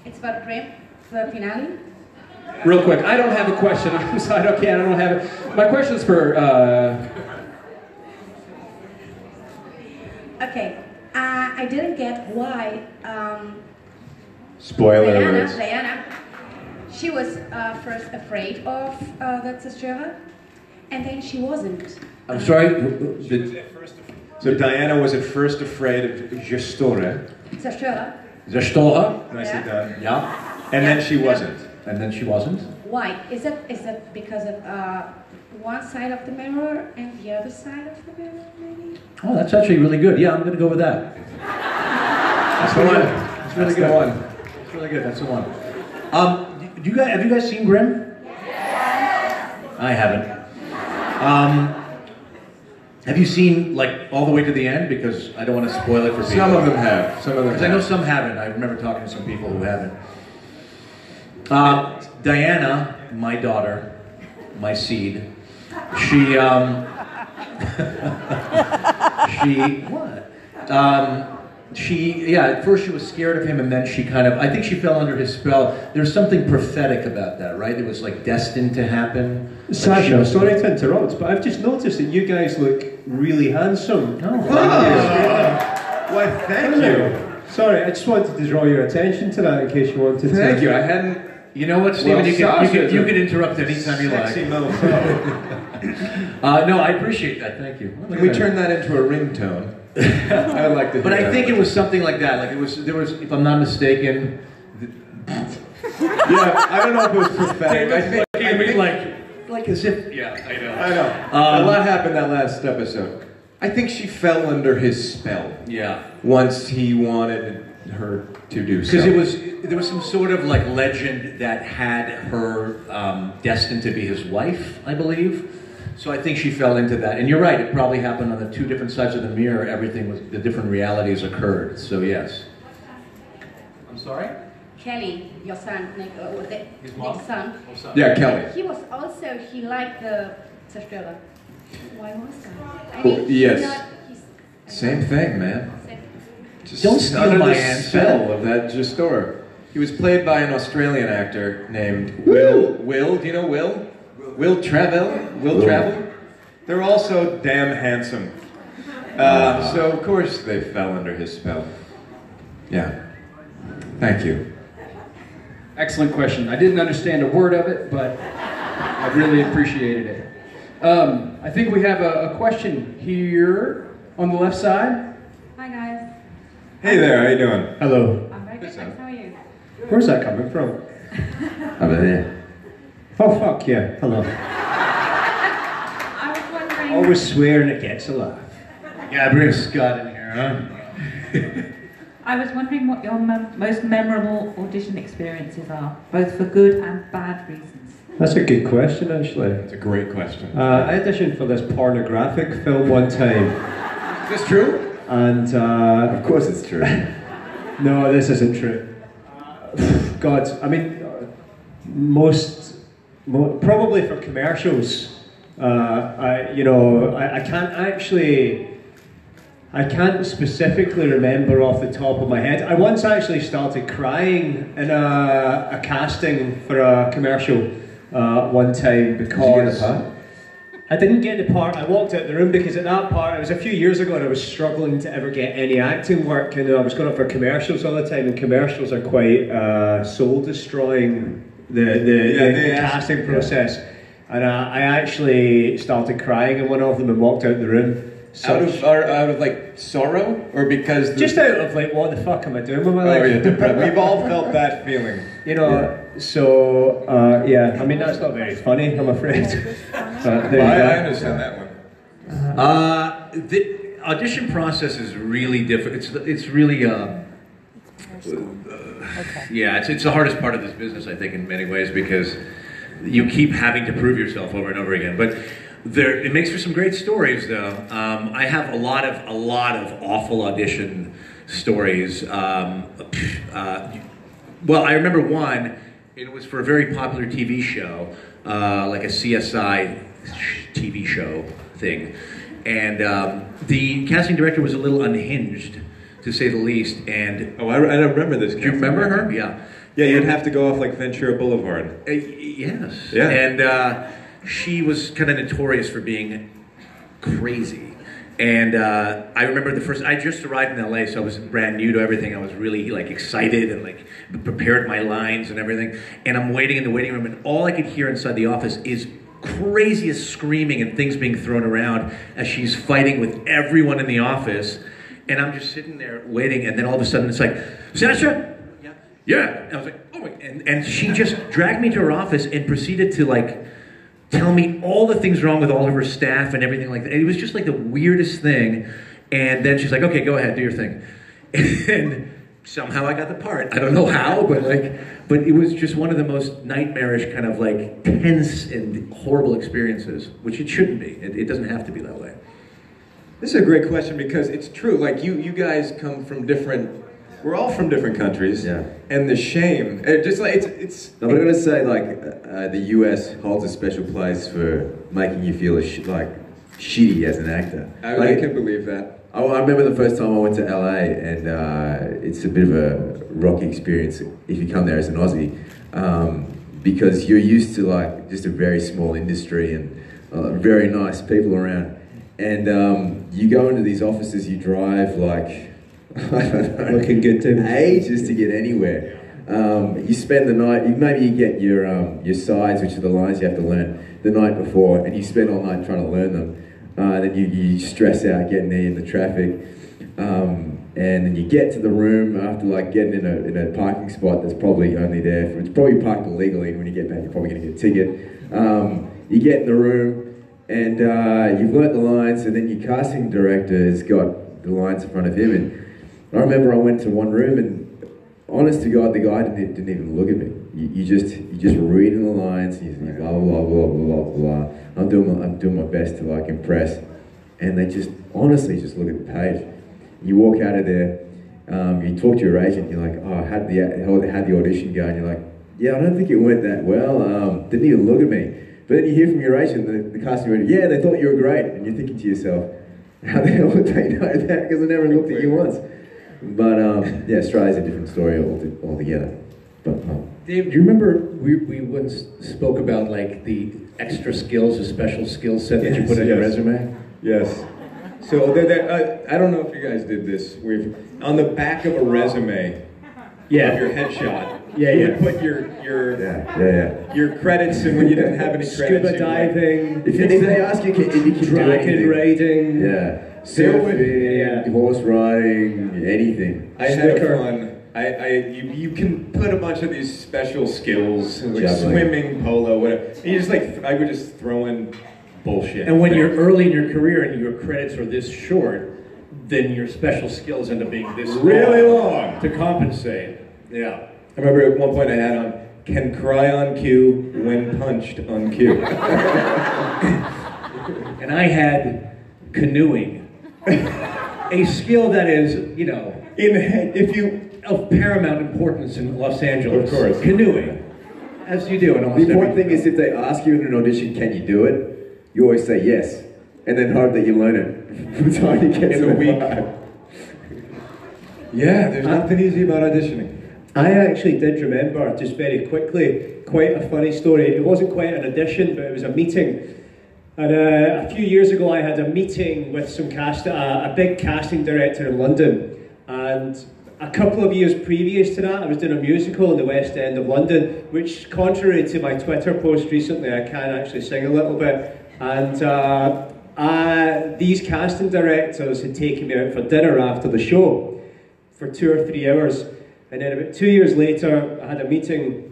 It's about Grimm, the finale. Real quick, I don't have a question. I'm sorry, I don't have it. My question's for... Okay, I didn't get why Spoiler alert. Diana, she was first afraid of the zerstörer, and then she wasn't. I'm sorry? So Diana was at first afraid of Zerstörer. Zerstörer? Nicely done. Yeah. And then she wasn't. And then she wasn't? Why? Is that because of one side of the mirror and the other side of the mirror, maybe? Oh, that's actually really good. Yeah, I'm going to go with that. That's the one. It's really good. It's really good. That's the one. Have you guys seen Grimm? Yes. I haven't. Have you seen like all the way to the end? Because I don't want to spoil it for people. Some of them have. Because I know some haven't. I remember talking to some people who haven't. Diana, my daughter, my seed, she at first she was scared of him, and then she kind of, I think she fell under his spell. There's something prophetic about that, right? It was like destined to happen. Sasha, sorry to interrupt, but I've just noticed that you guys look really handsome. Oh, Why, thank you. Sorry, I just wanted to draw your attention to that in case you wanted to. Thank you, I hadn't... You know what, Stephen? Well, you can interrupt anytime you like. Sexy mofo. No, I appreciate that. Thank you. Can we turn that into a ringtone? I would like to. But I think it was something like that. Like there was, if I'm not mistaken. Yeah, I don't know if it was prophetic. I think like as if. Yeah, I know. I know. A lot happened that last episode. I think she fell under his spell. Yeah. Once he wanted her to do so. Because there was some sort of like legend that had her destined to be his wife, I believe. So I think she fell into that. And you're right, it probably happened on the two different sides of the mirror. The different realities occurred. So yes. I'm sorry? Kelly, your son, his mom? Nick's son. Yeah, Kelly. He liked the zerstörer. Why was that? I Well, mean, yes. Same thing, man. Just Don't steal under my the answer. spell of that Zerstörer. He was played by an Australian actor named Will. Do you know Will? Will Travel? They're also damn handsome. So of course they fell under his spell. Yeah. Thank you. Excellent question. I didn't understand a word of it, but I really appreciated it. I think we have a question here on the left side. Hi guys. Hey there, how you doing? Hello. I'm very good, thanks. How are you? Where's that coming from? Over there. Oh, fuck yeah. Hello. I was wondering... Always swearing it gets a laugh. Yeah, bring Scott in here, huh? I was wondering what your most memorable audition experiences are, both for good and bad reasons. That's a good question, actually. It's a great question. I auditioned for this pornographic film one time. Is this true? And of course it's true. No, this isn't true. God, I mean, probably for commercials. I can't actually. I can't specifically remember off the top of my head. I once actually started crying in a casting for a commercial one time because... Did you get a part? I didn't get the part. I walked out the room because at that part, it was a few years ago and I was struggling to ever get any acting work, and I was going up for commercials all the time, and commercials are quite soul destroying, the casting process. And I actually started crying in one of them and walked out the room. Out of like sorrow, or because just out of like, what the fuck am I doing with my life? Oh, yeah, depressed. We've all felt that feeling. You know, so yeah. I mean, that's not very funny, I'm afraid. But I understand that one. The audition process is really different. It's really yeah. It's the hardest part of this business, I think, in many ways, because you keep having to prove yourself over and over again. But it makes for some great stories, though. I have a lot of awful audition stories. Well, I remember one. It was for a very popular TV show, like a CSI TV show thing, and the casting director was a little unhinged, to say the least. And I remember this. Do you remember her? Yeah. Yeah, you'd have to go off like Ventura Boulevard. Yes. Yeah. And she was kind of notorious for being crazy. And I remember I just arrived in LA, so I was brand new to everything. I was really like excited and like prepared my lines and everything. And I'm waiting in the waiting room, and all I could hear inside the office is craziest screaming and things being thrown around as she's fighting with everyone in the office. And I'm just sitting there waiting, and then all of a sudden it's like, Sasha? Yeah. And I was like, oh my, and she just dragged me to her office and proceeded to like tell me all the things wrong with all of her staff and everything like that. It was just like the weirdest thing. And then she's like, okay, go ahead, do your thing. And somehow I got the part. I don't know how, but it was just one of the most nightmarish kind of like tense and horrible experiences, which it shouldn't be. It doesn't have to be that way. This is a great question, because it's true. Like you guys come from different. We're all from different countries. Yeah. And the shame, just like it's. No, but I'm gonna say like the US holds a special place for making you feel shitty as an actor. I can believe that. I remember the first time I went to LA, and it's a bit of a rocky experience if you come there as an Aussie, because you're used to like just a very small industry and very nice people around, and you go into these offices, you drive like. I don't know, looking good too. Ages to get anywhere. You spend the night. You get your sides, which are the lines you have to learn the night before, and you spend all night trying to learn them. Then you stress out getting there in the traffic, and then you get to the room after like getting in a parking spot that's probably only there for, it's probably parked illegally, and when you get back you're probably going to get a ticket. You get in the room, and you've learnt the lines, and then your casting director has got the lines in front of him, and I remember I went to one room, and honest to God, the guy didn't even look at me. You just reading the lines, and you're blah blah blah blah blah blah. I'm doing my best to like impress, and they just honestly just look at the page. You walk out of there, you talk to your agent, you're like, oh, how did the audition go? And you're like, yeah, I don't think it went that well. Didn't even look at me. But then you hear from your agent, the casting director, yeah, they thought you were great, and you're thinking to yourself, how the hell would they know that? Because I never looked at you once. But yeah, Australia's a different story altogether. But Dave, do you remember we once spoke about like the extra skills, a special skill set that you put in your resume? Yes. So I don't know if you guys did this. On the back of a resume, of your headshot, you would put your credits, and when you didn't have any credits, scuba diving. If they ask you if you can dragon raiding, surfing, horse riding, anything. I had fun. You can put a bunch of these special skills, like swimming, polo, whatever. And you just I would just throw in bullshit. And when you're early in your career and your credits are this short, then your special skills end up being this really long to compensate. Yeah. I remember at one point I had on, can cry on cue when punched on cue. And I had canoeing. A skill that is, of paramount importance in Los Angeles. Of course. Canoeing. As you do in almost The important thing is if they ask you in an audition, can you do it? You always say yes. and then hope that you learn it from the time you get In to a the week. part. Yeah, there's nothing easy about auditioning. I actually did remember, just very quickly, quite a funny story. It wasn't quite an audition, but it was a meeting. And a few years ago, I had a meeting with a big casting director in London. And a couple of years previous to that, I was doing a musical in the West End of London, which, contrary to my Twitter post recently, I can actually sing a little bit. And these casting directors had taken me out for dinner after the show for 2 or 3 hours. And then about 2 years later, I had a meeting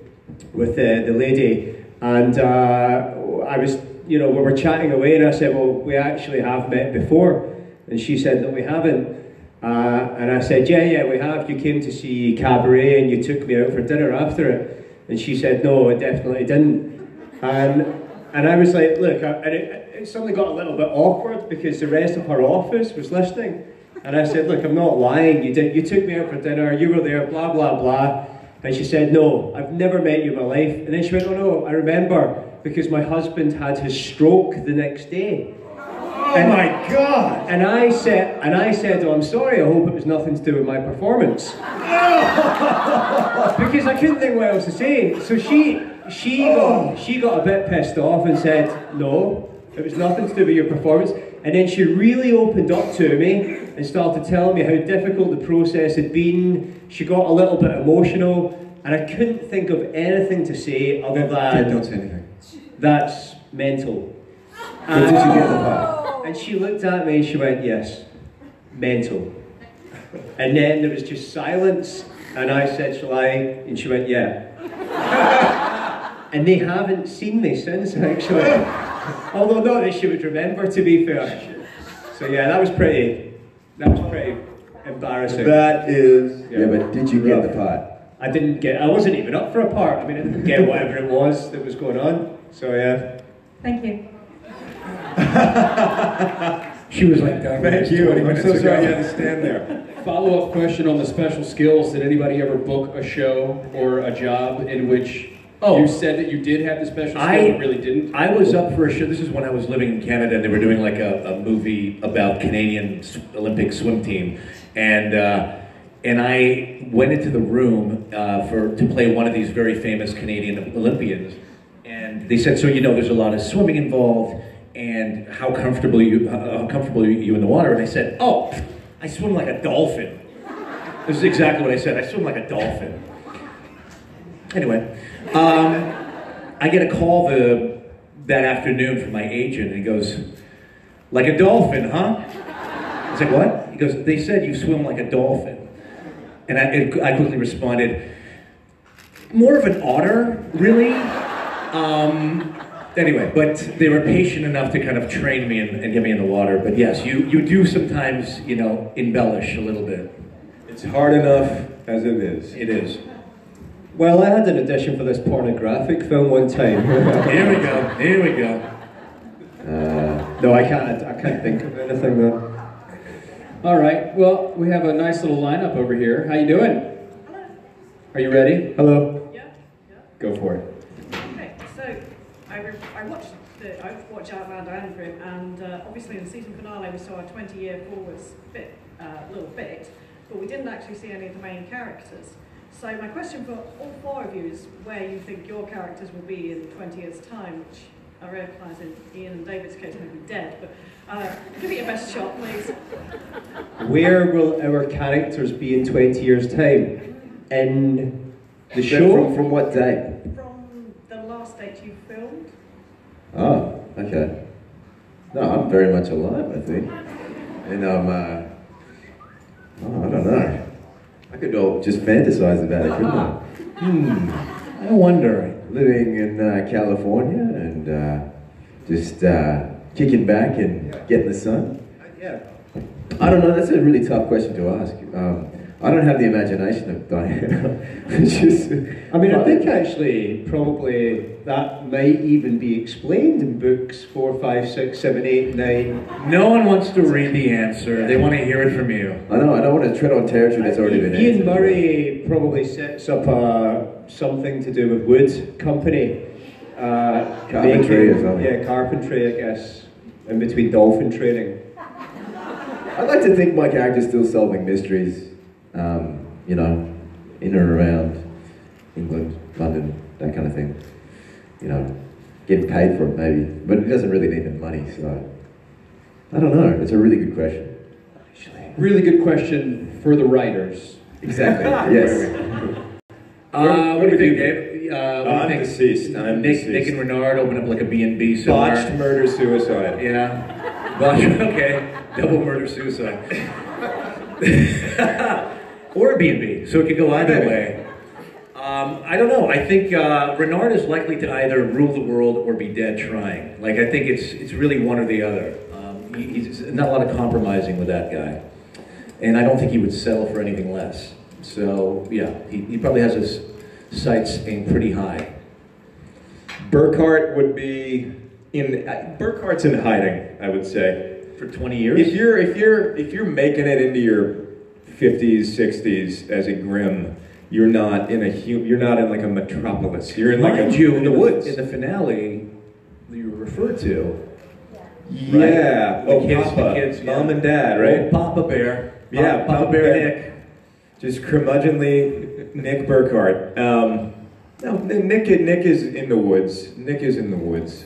with the lady, and I was, we were chatting away, and I said, well, we actually have met before. And she said, no, we haven't. And I said, yeah, we have. You came to see Cabaret, and you took me out for dinner after it. And she said, no, I definitely didn't. And I was like, look, and it suddenly got a little bit awkward because the rest of her office was listening. And I said, look, I'm not lying. You took me out for dinner, you were there, blah, blah, blah. And she said, no, I've never met you in my life. And then she went, oh no, I remember, because my husband had his stroke the next day. Oh my God! And I said, oh, I'm sorry, I hope it was nothing to do with my performance. Because I couldn't think what else to say. So she got a bit pissed off and said, no, it was nothing to do with your performance. And then she really opened up to me and started telling me how difficult the process had been. She got a little bit emotional, and I couldn't think of anything to say other than, don't say anything. That's mental. But did you get the part? And she looked at me and she went, yes, mental. And then there was just silence, and I said, shall I? And she went, yeah. And they haven't seen me since, actually. Although not that she would remember, to be fair. So yeah, that was pretty embarrassing. That is... Yeah, but did you get the part? I wasn't even up for a part. I mean, I didn't get whatever it was that was going on. So yeah. Thank you. She was like, thank you. I'm so sorry you had to stand there. Follow-up question on the special skills. Did anybody ever book a show or a job in which you said that you did have the special skill but really didn't? I was up for a show. This is when I was living in Canada, and they were doing like a movie about Canadian Olympic swim team, and I went into the room to play one of these very famous Canadian Olympians, and they said, so there's a lot of swimming involved, and how comfortable are you in the water? And I said, oh, I swim like a dolphin. This is exactly what I said. I swim like a dolphin. Anyway, I get a call that afternoon from my agent, and he goes, like a dolphin, huh? I was like, what? He goes, they said you swim like a dolphin. And I quickly responded, more of an otter, really? Anyway, but they were patient enough to kind of train me and get me in the water. But yes, you do sometimes, embellish a little bit. It's hard enough as it is. It is. Well, I had an audition for this pornographic film one time. Here we go. No, I can't think of anything though. All right. Well, we have a nice little lineup over here. How you doing? Hello. Are you ready? Hello. Yeah. Go for it. Okay. So I watched OutMander and obviously in the season finale we saw a 20-year forwards little bit, but we didn't actually see any of the main characters. So my question for all 4 of you is where you think your characters will be in 20 years' time, which I recognise in Ian and David's case may be dead, but give it your best shot, please. Where will our characters be in 20 years' time? In the show? From what date? From the last date you filmed. Oh, okay. No, I'm very much alive, I think. And I don't know. I could all just fantasize about it, couldn't I? I wonder. Living in California and just kicking back and getting the sun. Yeah. I don't know. That's a really tough question to ask. I don't have the imagination of Diana. I think actually probably that might even be explained in books 4, 5, 6, 7, 8, 9. No one wants to read the answer. They want to hear it from you. I know. I don't want to tread on territory that's already been answered. Ian Murray probably sets up something to do with wood company. Carpentry or something. Yeah, carpentry, I guess. in between dolphin training. I'd like to think my character's still solving mysteries, you know, in and around England, London, that kind of thing. You know, getting paid for it maybe, but it doesn't really need the money, so I don't know. It's a really good question. Really good question for the writers. Exactly. Yes. What do you think, Gabe? I'm deceased. Nick and Renard open up like a B&B somewhere. Botched murder suicide. Yeah. Botched. Okay. Double murder suicide. Or a B&B, so it could go either way. I don't know. I think Renard is likely to either rule the world or be dead trying. Like, I think it's really one or the other. He's not a lot of compromising with that guy. And I don't think he would settle for anything less. So, yeah, he probably has his sights aimed pretty high. Burkhart would be Burkhart's in hiding, I would say. For 20 years? If you're making it into your 50s, 60s as a Grimm, you're not in like a metropolis. You're in like in the woods. In the finale you referred to. Yeah. Right? The kids, Mom and Dad, right? Oh, Papa Bear. Yeah, Papa Bear Nick. Just curmudgeonly Nick Burkhart. No, Nick is in the woods. Nick is in the woods.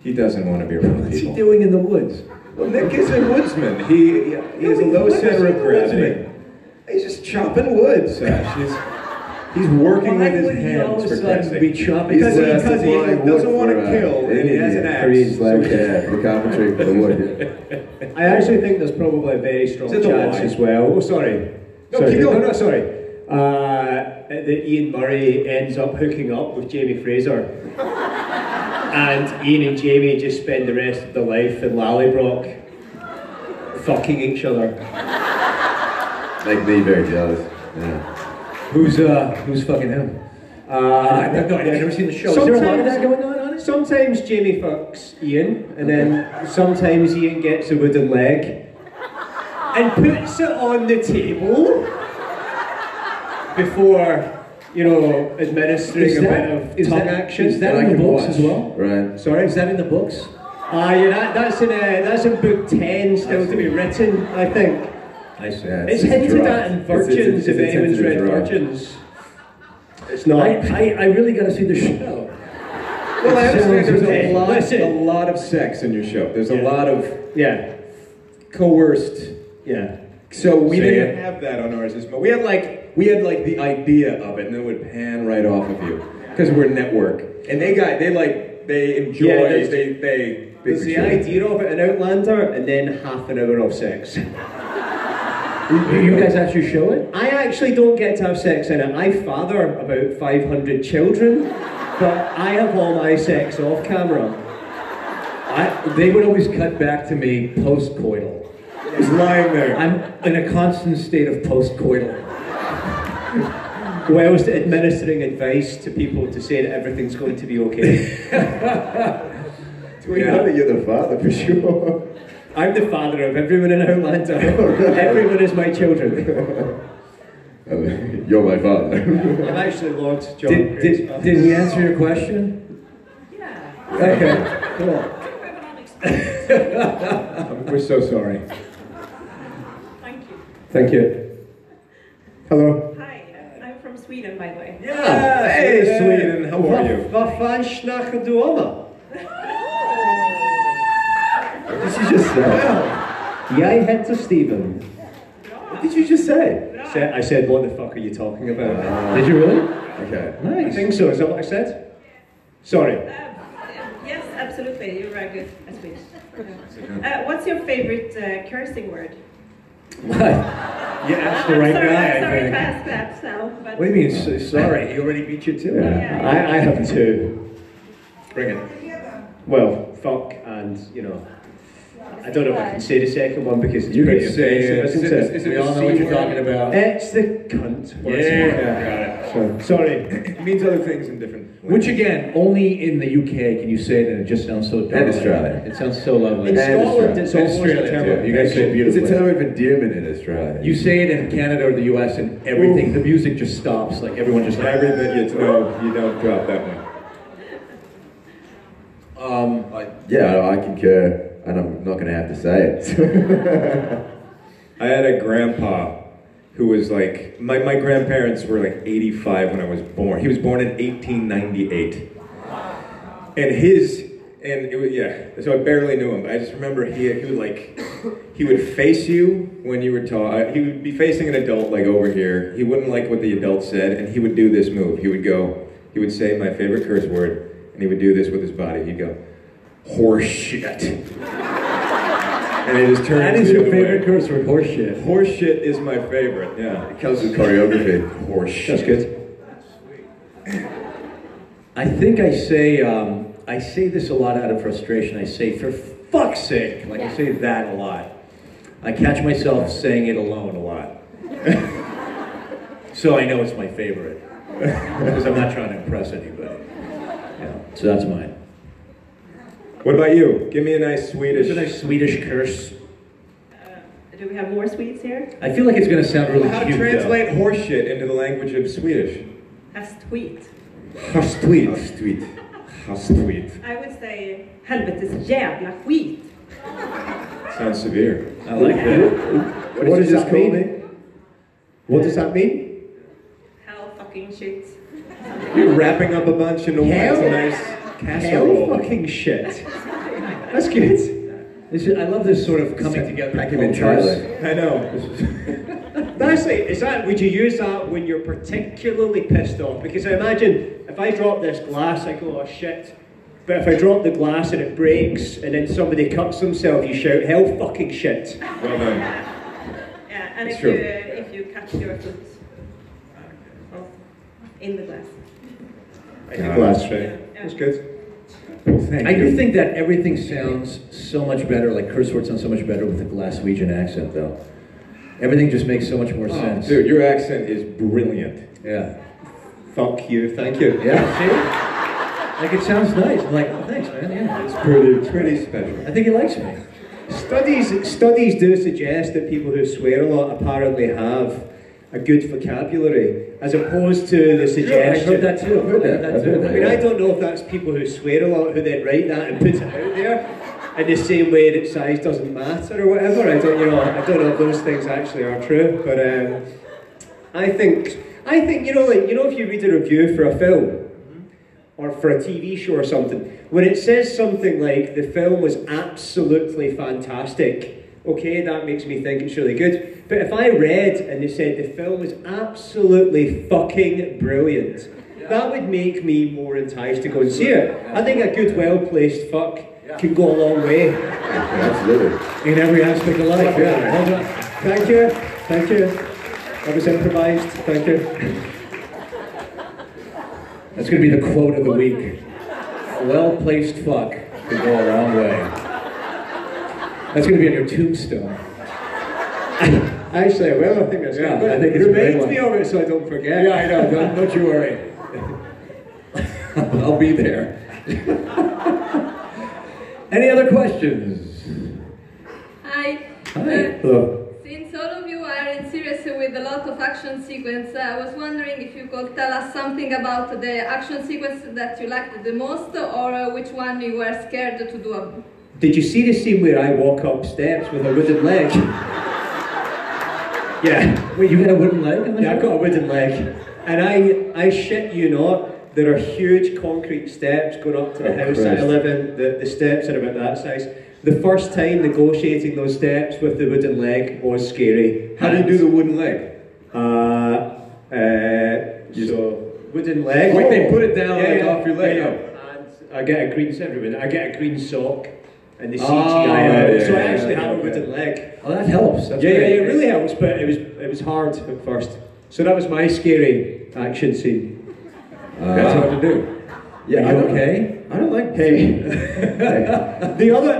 He doesn't want to be around people. What's he doing in the woods? Well, Nick is a woodsman. He has a low center of gravity. He's just chopping wood, Sash. He's working with his hands for Christ's sake. Be chopping? Because he doesn't want to kill, and he has an axe. The carpentry for the wood. I actually think there's probably a very strong chance as well. Oh, sorry. Sorry. That Ian Murray ends up hooking up with Jamie Fraser. And Ian and Jamie just spend the rest of their life in Lallybroch fucking each other. Make me very jealous. Yeah. Who's fucking him? I've never seen the show. Is there a lot of that going on? Sometimes Jamie fucks Ian, and then sometimes Ian gets a wooden leg and puts it on the table before, administering a bit of tongue action. Is that in the books as well? Right. Sorry, is that in the books? Yeah, that's in book 10 still to be written, I think. I see. Yeah, It's hinted at in Virgins, if anyone's read Virgins. It's not. I really got to see the show. Well, I understand there's a lot of sex in your show. There's a lot of coerced. Yeah. So we didn't have that on ours. We had like the idea of it, and then it would pan right off of you because we're a network, and they enjoy. There's the idea of it in Outlander, and then half an hour of sex. You guys actually show it? I actually don't get to have sex in it. I father about 500 children, but I have all my sex off camera. They would always cut back to me post-coital. He's lying there. I'm in a constant state of post-coital. Whilst administering advice to people to say that everything's going to be okay. We know that you're the father for sure. I'm the father of everyone in Outlander. Everyone is my children. You're my father. I'm actually Lord John. Did we answer your question? Yeah. Okay, cool. We're so sorry. Thank you. Thank you. Hello. Hi, I'm from Sweden, by the way. Yeah. Hey, Sweden. How are you? Vad fan snackar du om? What did you just say? Jag heter Steven. What did you just say? I said, what the fuck are you talking about? Did you really? Okay. I think so. Is that what I said? Sorry. Yes, absolutely. You're very good at Swedish. What's your favorite cursing word? What? You asked the right guy, Sorry I to think. ask that now. But What do you mean, sorry? He already beat you to it. Yeah. I have two. Bring it. Well, fuck and, I don't know if I can say the second one because it's You pretty could say offensive, isn't it? We all know what you're talking about. It's the cunt word. Yeah. So, sorry. It means other things in different ways. Which again, only in the UK can you say it and it just sounds so And darling. Australia. It sounds so lovely. In Scotland, it's almost a Australia term too. of You guys say it beautifully. It's a term of endearment in Australia. You say it in Canada or the US and everything, the music just stops. Like everyone just Everything you don't drop that one. Yeah, I concur. and I'm not going to have to say it. I had a grandpa who was like, my grandparents were like 85 when I was born. He was born in 1898. And it was, yeah, so I barely knew him, but I just remember he would face you when you were taught. He would be facing an adult like over here. He wouldn't like what the adult said, and he would do this move. He would say my favorite curse word, and he would do this with his body. He'd go, horse shit. And it just turned. That is your favorite curse word, horse shit. Horse shit is my favorite, yeah. It comes with choreography. Horse shit. That's good. I think I say this a lot out of frustration. I say, for fuck's sake. Like, I say that a lot. I catch myself saying it alone a lot. So I know it's my favorite. Because I'm not trying to impress anybody. Yeah, so that's mine. What about you? Give me a nice Swedish... What's a nice Swedish curse? Do we have more Swedes here? I feel like it's going to sound really How to cute, translate horseshit into the language of Swedish? Hastweet. Hastweet. Hastweet. Hastweet. I would say helvetes jävla skit. Sounds severe. I like that. What does that mean? What does that mean? Hell fucking shit. You're wrapping up a bunch in a nice casserole. Hell fucking shit. That's good. I love this sort of coming together. I can be I know. Would you use that when you're particularly pissed off? Because I imagine if I drop this glass, I go, oh shit. But if I drop the glass and it breaks, and then somebody cuts themselves, you shout, hell fucking shit. Well done. Yeah, and That's if you catch your foot in the glass. I think glass, right? That's good. I do think that everything sounds so much better, like curse words sound so much better with a Glaswegian accent, though. Everything just makes so much more sense. Dude, your accent is brilliant. Yeah. Fuck you, thank you. Yeah, see? Like, it sounds nice. I'm like, oh, thanks, man. Yeah. It's pretty special. I think he likes me. Studies do suggest that people who swear a lot apparently have a good vocabulary, as opposed to the suggestion. I've heard that too. I mean, I don't know if that's people who swear a lot who then write that and put it out there in the same way that size doesn't matter or whatever. I don't know if those things actually are true, but I think if you read a review for a film or for a TV show or something, when it says something like the film was absolutely fantastic, okay, that makes me think it's really good. But if I read and they said the film was absolutely fucking brilliant, that would make me more enticed to go and see it. I think a good, well-placed fuck can go a long way. Absolutely. In every aspect of life, yeah. Thank you. That was improvised. Thank you. That's going to be the quote of the week. A well-placed fuck can go a long way. That's going to be on your tombstone. Actually, well, I think that's good. I think it's Remind me of it so I don't forget. Yeah, I know. Don't you worry. I'll be there. Any other questions? Hi. Hi. Hello. Since all of you are in series with a lot of action sequence, I was wondering if you could tell us something about the action sequence that you liked the most, or which one you were scared to do. Did you see the scene where I walk up steps with a wooden leg? Yeah. Wait, you got a wooden leg? Yeah, I've got a wooden leg. And I shit you not, there are huge concrete steps going up to the house that I live in. The steps are about that size. The first time negotiating those steps with the wooden leg was scary. How do you do the wooden leg? So, wooden leg. Wait, they put it down off your leg. And I get a green sock. And the CGI so I actually have a wooden leg. Oh, that helps. That's it really helps, but it was hard at first. So that was my scary action scene. That's hard to do. Yeah, are you okay? I don't like pain.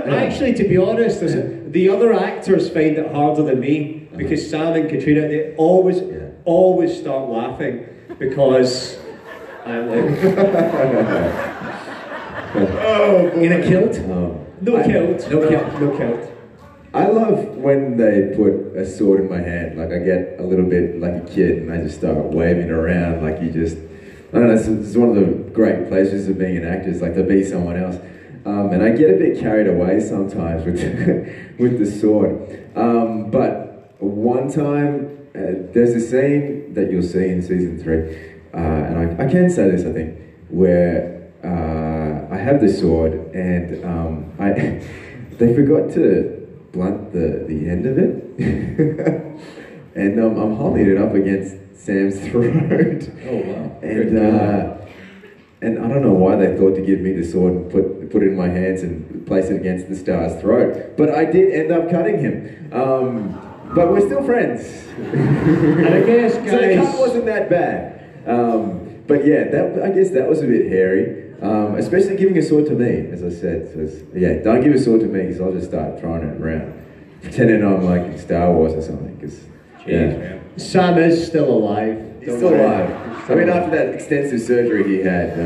Actually, to be honest, the other actors find it harder than me, because Sam and Katrina, they always start laughing because I'm like, in a kilt? No kilt. I love when they put a sword in my hand. Like, I get a little bit like a kid and I just start waving it around like you just... I don't know, it's one of the great pleasures of being an actor, is like to be someone else. And I get a bit carried away sometimes with with the sword. But one time, there's a scene that you'll see in season 3, and I can say this, I think, where I have the sword and they forgot to blunt the end of it. And I'm holding it up against Sam's throat. Oh wow! And I don't know why they thought to give me the sword and put it in my hands and place it against the star's throat. But I did end up cutting him. But we're still friends. And I guess, guys, so the cut wasn't that bad. But yeah, I guess that was a bit hairy. Especially giving a sword to me, as I said. So yeah, don't give a sword to me because I'll just start throwing it around, pretending I'm like in Star Wars or something. Cause, yeah. Sam is still alive. He's still alive. I mean, after that extensive surgery he had.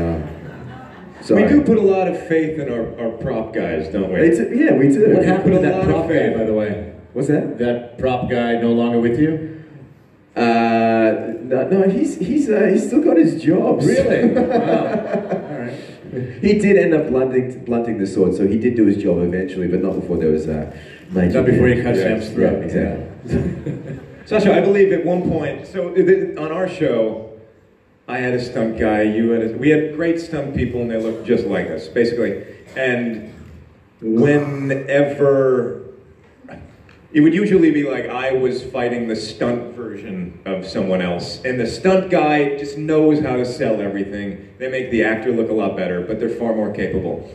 We do put a lot of faith in our prop guys, don't we? Yeah, we do. What happened to that prop guy, by the way? What's that? That prop guy no longer with you? No, he's still got his jobs. Really? Wow. All right. He did end up blunting the sword, so he did do his job eventually, but not before there was major. Not before he cut Sam's throat. Yeah, exactly. Sasha, I believe at one point, so on our show, I had a stunt guy, we had great stunt people and they looked just like us, basically. And whenever, it would usually be like I was fighting the stunt version of someone else. And the stunt guy just knows how to sell everything. They make the actor look a lot better, but they're far more capable.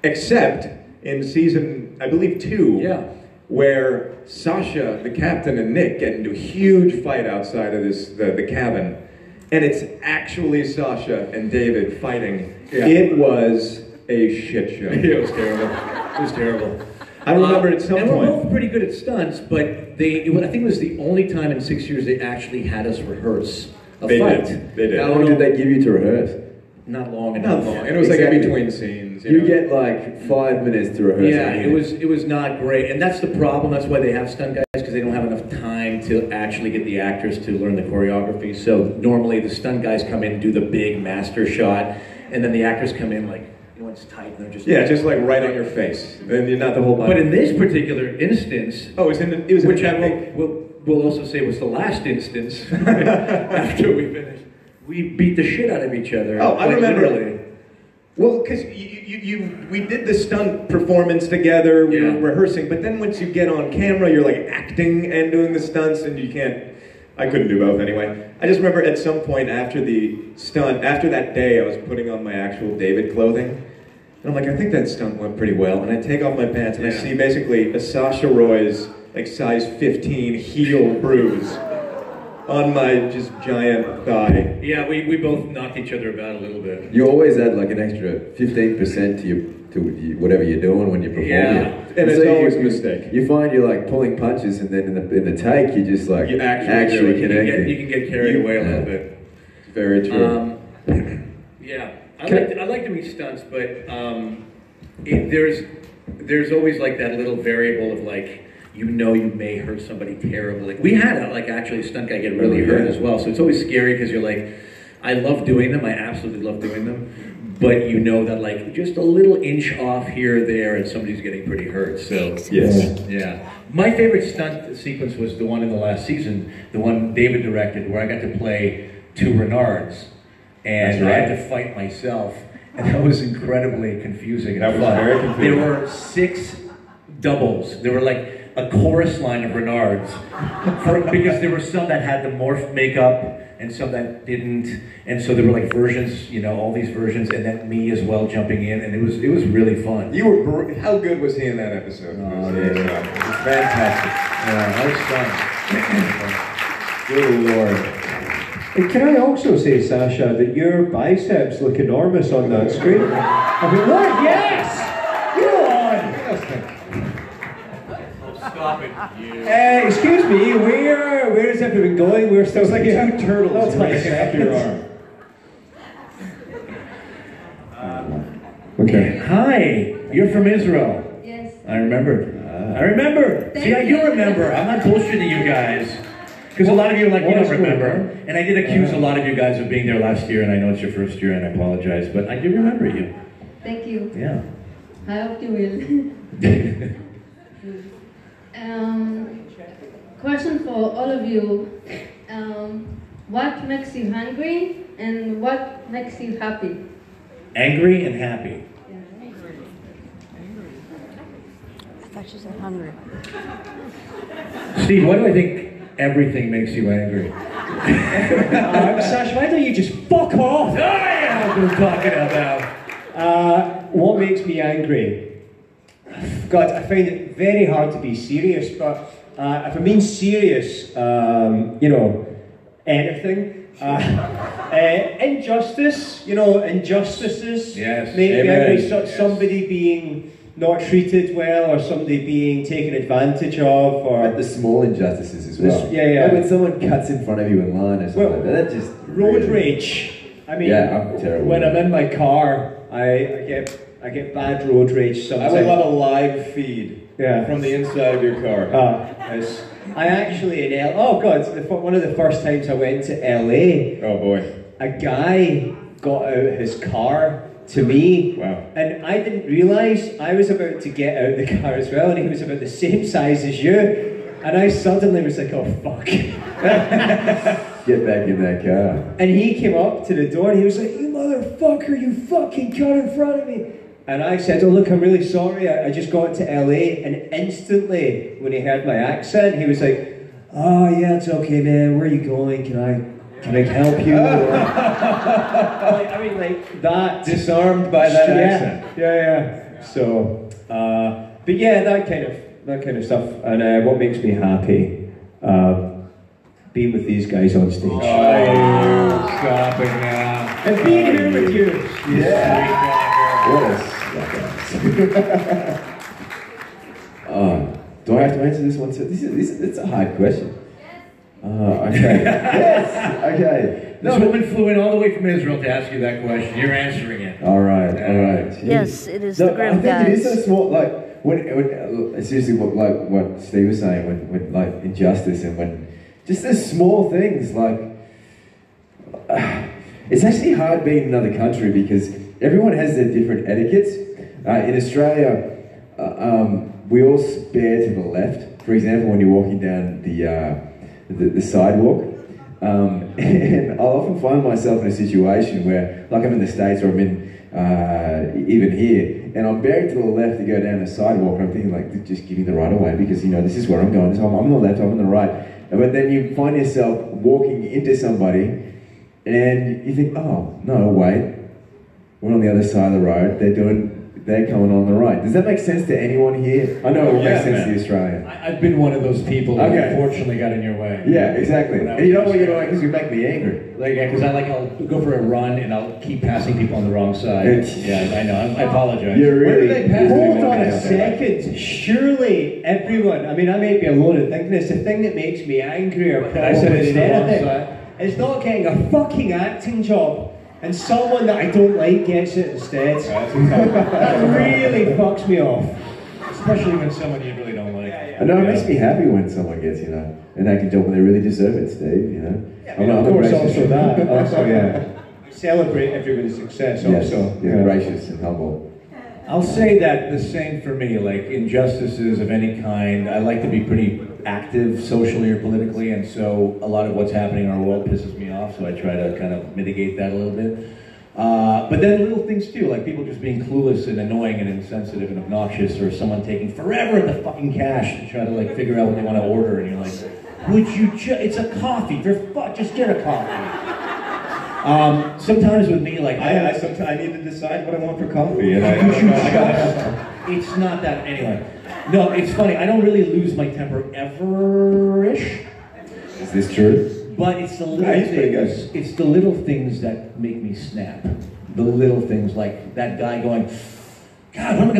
Except in season, I believe 2, where Sasha, the captain, and Nick get into a huge fight outside of the cabin. And it's actually Sasha and David fighting. Yeah. It was a shit show. It was terrible. It was terrible. I remember at some and point. we're both pretty good at stunts, but I think it was the only time in 6 years they actually had us rehearse a fight. They did. How long did they give you to rehearse? Not long enough. Not long. And it was like in between scenes. You get like 5 minutes to rehearse. Yeah, it was not great, and that's the problem. That's why they have stunt guys, because they don't have enough time to actually get the actors to learn the choreography. So normally the stunt guys come in and do the big master shot, and then the actors come in like, you know, it's tight, and they're just just like right on your face, and you're not the whole body. But in this particular instance, it was in which we'll also say was the last instance after we finished. We beat the shit out of each other. Oh, I remember. Literally. Well, because we did the stunt performance together, we were rehearsing, but then once you get on camera, you're like acting and doing the stunts, and you can't, I couldn't do both anyway. I just remember at some point after the stunt, after that day, I was putting on my actual David clothing, and I'm like, I think that stunt went pretty well, and I take off my pants, and I see basically a Sasha Roiz, like size 15 heel bruise on my just giant thigh. Yeah, we both knocked each other about a little bit. You always add like an extra 15% to whatever you're doing when you're performing. Yeah, and it's always a mistake. You find you're like pulling punches, and then in the take you just like you actually connecting. You can get carried away a little bit. It's very true. I like doing stunts, but there's always like that little variable of like, you know, you may hurt somebody terribly. We had actually a stunt guy get really hurt as well, so it's always scary because you're like, I love doing them, I absolutely love doing them, but you know that like just a little inch off here or there and somebody's getting pretty hurt. So yeah. My favorite stunt sequence was the one in the last season, the one David directed, where I got to play 2 Renards, and I had to fight myself, and that was incredibly confusing. That was very confusing. There were 6 doubles. There were like a chorus line of Renards, because there were some that had the morph makeup and some that didn't, and so there were like versions, you know, all these versions, and then me as well jumping in, and it was really fun. You were how good was he in that episode? Oh, it was fantastic. Yeah, nice fun. Good Lord. And can I also say, Sasha, that your biceps look enormous on that screen? I mean, look, yes! Go on! Stop it, you. Excuse me, where is everyone going? We're still like 2 turtles racing after your arm. Okay. Hi, you're from Israel. Yes. I remembered. I remember. See, I do remember. I'm not bullshitting you guys. Because a lot of you are like, you don't remember. And I did accuse a lot of you guys of being there last year, and I know it's your first year, and I apologize, but I do remember you. Thank you. Yeah. I hope you will. Question for all of you. What makes you hungry and what makes you happy? Angry and happy. I thought you said hungry. Steve, why do I think everything makes you angry? Sasha, why don't you just fuck off? I know what we're talking about. What makes me angry? God, I find it very hard to be serious, but if I mean serious, you know, anything. Injustice, you know, injustices. Yes. Make me Amen. angry. Somebody being not treated well, or somebody being taken advantage of, or the small injustices as well. Yeah. Like when someone cuts in front of you in line or something like that just road rage. I mean, yeah, I'm terrible. When I'm in my car, I get bad road rage sometimes. I would love a live feed from the inside of your car. I actually oh God, one of the first times I went to LA. Oh boy. A guy got out his car to me, and I didn't realise I was about to get out of the car as well, and he was about the same size as you, and I suddenly was like, oh fuck. Get back in that car. And he came up to the door and he was like, you motherfucker, you fucking cut in front of me. And I said, oh look, I'm really sorry, I just got to LA, and instantly, when he heard my accent, he was like, oh yeah, it's okay man, where are you going, can I help you? I mean, like that. Disarmed by that accent. Yeah. So, but yeah, that kind of stuff. And what makes me happy, being with these guys on stage. Oh, stop it now. And being here with you. Yeah. What do I have to answer this one too? It's a hard question. Okay. Yes. Okay. This woman flew in all the way from Israel to ask you that question. You're answering it. All right. Yes, it is the grim I think it is guys. so small. Like when seriously, what Steve was saying, when like injustice and when just the small things like it's actually hard being in another country because everyone has their different etiquettes. In Australia, we all stare to the left. For example, when you're walking down the sidewalk, and I'll often find myself in a situation where, like I'm in the States or I'm in even here, and I'm bearing to the left to go down the sidewalk, and I'm thinking like, just give me the right of way because you know this is where I'm going. I'm on the left, I'm on the right. But then you find yourself walking into somebody, and you think, oh no, wait, we're on the other side of the road. They're coming on the right. Does that make sense to anyone here? I know it makes sense to the Australian. I've been one of those people who unfortunately got in your way. Yeah, exactly. And you know what you're like, because you make me angry. Like, yeah, because I'll go for a run and I'll keep passing people on the wrong side. I know. I apologize. You're really. Hold on a second. Surely everyone. I mean, I may be alone in thinking this. The thing that makes me angry or I said it's the wrong anything side. is not getting a fucking acting job. And someone that I don't like gets it instead. That really fucks me off. Especially when someone you really don't like. I know, it makes me happy when someone gets, an acting job when they really deserve it, Steve, Of course, also that. Also, celebrate everyone's success also. Yes, gracious and humble. I'll say that the same for me, like injustices of any kind, I like to be pretty active socially or politically, and so a lot of what's happening in our world pisses me off, so I try to kind of mitigate that a little bit. But then little things too, like people just being clueless and annoying and insensitive and obnoxious, or someone taking forever in the fucking cash to try to like figure out what they want to order, and you're like, would you it's a coffee, just get a coffee. Sometimes with me, like I need to decide what I want for coffee, and it's not that anyway. No, it's funny. I don't really lose my temper ever-ish. Is this true? But it's the little things. It's the little things that make me snap. The little things, like that guy going, God, what am I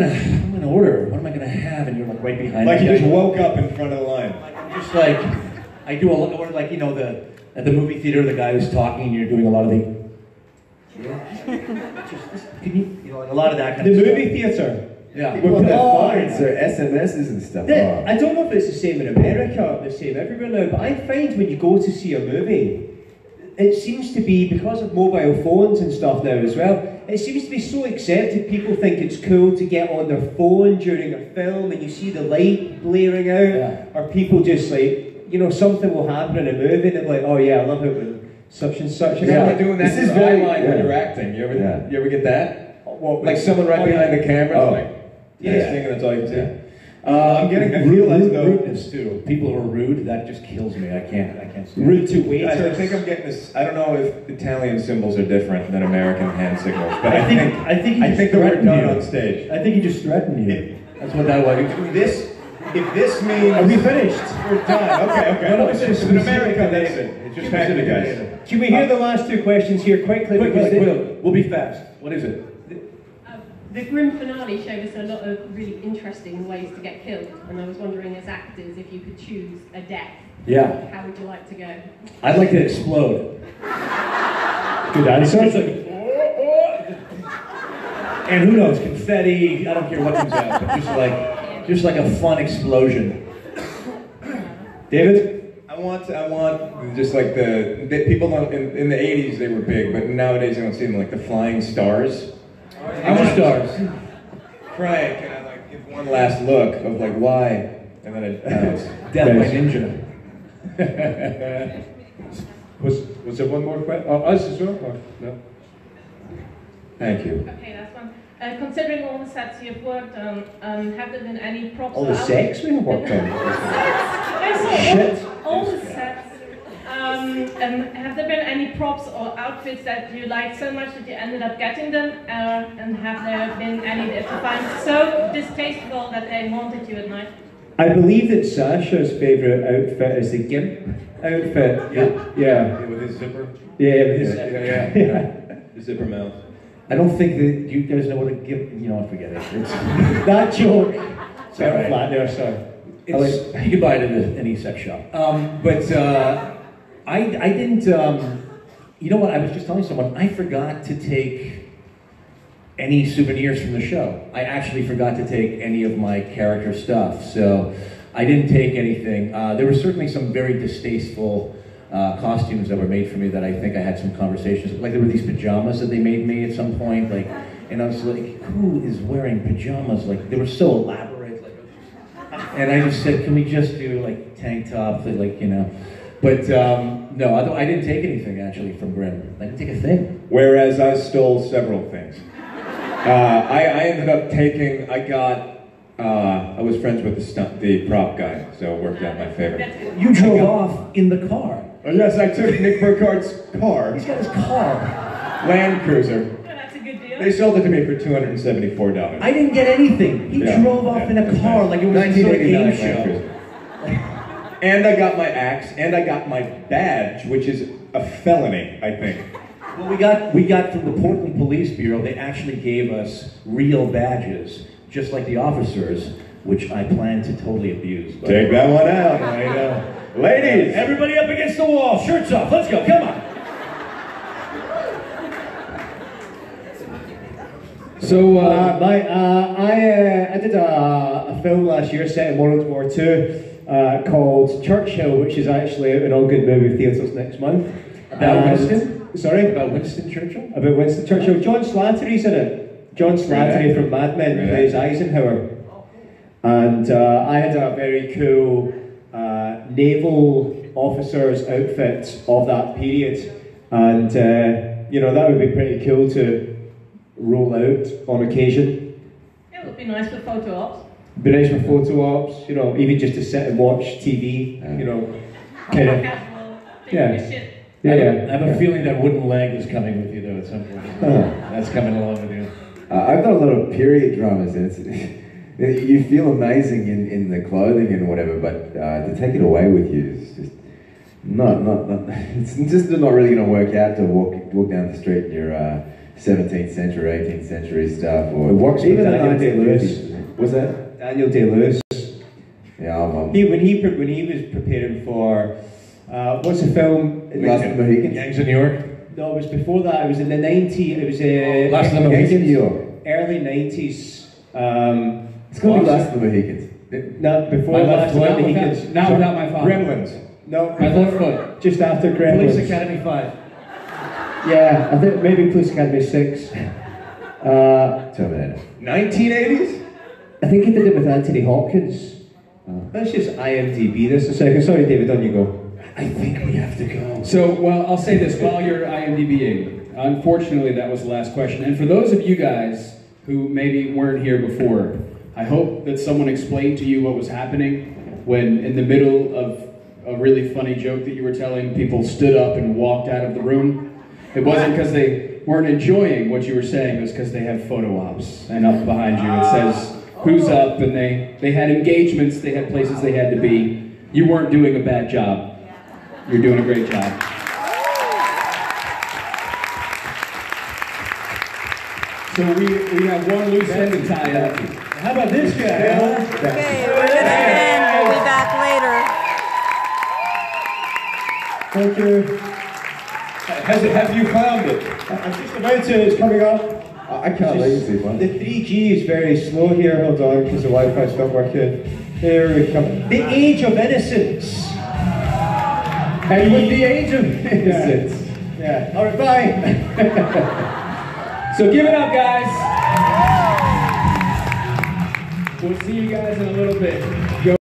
gonna order? What am I gonna have? And you're like right behind. Like you just woke up in front of the line. I'm just like, I do a lot, or like at the movie theater, the guy who's talking, and you're doing a lot of the. Can you like a lot of that kind of stuff. The movie theater. Yeah. With their phones or SMSs and stuff. I don't know if it's the same in America or the same everywhere now, but I find when you go to see a movie, it seems to be, because of mobile phones and stuff now as well, it seems to be so accepted. People think it's cool to get on their phone during a film and you see the light blaring out, or people just like, you know, something will happen in a movie and they're like, oh yeah, I love it when such and such. Yeah, we're doing that. This is very line when you're acting. You ever get that? What, like someone right behind the camera, like texting, and that's all you see. I'm getting rudeness too. People who are rude, that just kills me. I can't stand rude to waiters. I think I'm getting this. I don't know if Italian symbols are different than American hand signals, but I think the word done on stage. I think he just threatened you. That's what that was. If this means are we finished? We're done. Okay. No, it's just an American nation. It's just specific, guys. Can we hear the last two questions here quickly? We'll be fast. What is it? The grim finale showed us a lot of really interesting ways to get killed, and I was wondering, as actors, if you could choose a death, how would you like to go? I'd like to explode. Good answer. And who knows, confetti, I don't care what comes out, but just like a fun explosion. David? I want just like the people don't, in the 80s they were big, but nowadays I don't see them, like the flying stars. How many stars? Frank, and I like give one last look of like why, and then it Death by Ninja. Was there one more question? Oh, us as well? Or no? Thank you. Okay, that's one. Considering all the sets you've worked on, have there been any props? All the sex we've worked on? Yes, all the sets. Have there been any props or outfits that you liked so much that you ended up getting them? And have there been any that you find so distasteful that they haunted you at night? I believe that Sasha's favourite outfit is the gimp outfit. Yeah. With his zipper? Yeah, with his zipper. The zipper mouth. I don't think that you guys know what a gimp, you know, forget it. It's that joke. Sorry. Flat there, sorry. You can buy it at any sex shop. I didn't, you know what, I was just telling someone, I forgot to take any souvenirs from the show. I actually forgot to take any of my character stuff, so I didn't take anything. There were certainly some very distasteful costumes that were made for me that I think I had some conversations. Like there were these pajamas that they made me at some point, like, and I was like, who is wearing pajamas? Like, they were so elaborate, like, and I just said, can we just do like tank tops, like, you know. But no, I didn't take anything actually from Grimm. I didn't take a thing. Whereas I stole several things. I ended up taking, I was friends with the prop guy, so it worked out my favor. You drove off in the car. Oh yes, I took Nick Burkhardt's car. He's got his car. Land Cruiser. That's a good deal. They sold it to me for $274. I didn't get anything. He drove off in a car like it was some sort of game show. And I got my axe, and I got my badge, which is a felony, I think. Well, we got from the Portland Police Bureau, they actually gave us real badges, just like the officers, which I plan to totally abuse. Take that one out. I know. Ladies! Everybody up against the wall, shirts off, let's go, come on. So, I did a film last year set in World War II called Churchill, which is actually out in all good movie theatres next month. About Winston? Sorry? About Winston Churchill? About Winston Churchill. John Slattery's in it. John Slattery from Mad Men plays Eisenhower. And I had a very cool naval officer's outfit of that period. And, you know, that would be pretty cool to roll out on occasion. It would be nice for photo ops. Be nice for photo ops, you know, even just to sit and watch TV, you know, kind of. Yeah. I have a feeling that wooden leg is coming with you though at some point. That's coming along with you. I've got a lot of period dramas, and you feel amazing in the clothing and whatever, but to take it away with you is just not it's just not really going to work out to walk down the street in your 17th century, 18th century stuff, or even the 1950s. What's that? Daniel Day-Lewis. Yeah, when he was preparing for what's the film? Last of the Mohicans. Gangs of New York. No, it was before that. It was in the 90s. It was Last of the Mohicans. New York. Early 90s. It's called Last of the Mohicans. No, before Last of the Mohicans. Now Without My Father. Gremlins. No, My Left Foot. Just after Gremlins. Police Academy 5. Yeah, I think maybe Police Academy 6. Terminator. 1980s? I think he did it with Anthony Hopkins. Let's just IMDb this a second. Sorry, David, on you go. I think we have to go. So, well, I'll say this while you're IMDbing. Unfortunately, that was the last question. And for those of you guys who maybe weren't here before, I hope that someone explained to you what was happening when, in the middle of a really funny joke that you were telling, people stood up and walked out of the room. It wasn't because they weren't enjoying what you were saying, it was because they have photo ops. And up behind you it says, who's up, and they had engagements, they had places they had to be. You weren't doing a bad job. You're doing a great job. So we have one loose end to tie up. How about this guy? Okay, we're gonna end. We'll be back later. Thank you. Have you found it? I'm just about to, it's coming up. I can't lazy, man. The 3G is very slow here, hold on, because the Wi-Fi's not working. Here we come. The Age of Innocence. And with the Age of Innocence. Yeah. Alright, bye. So give it up, guys. We'll see you guys in a little bit. Go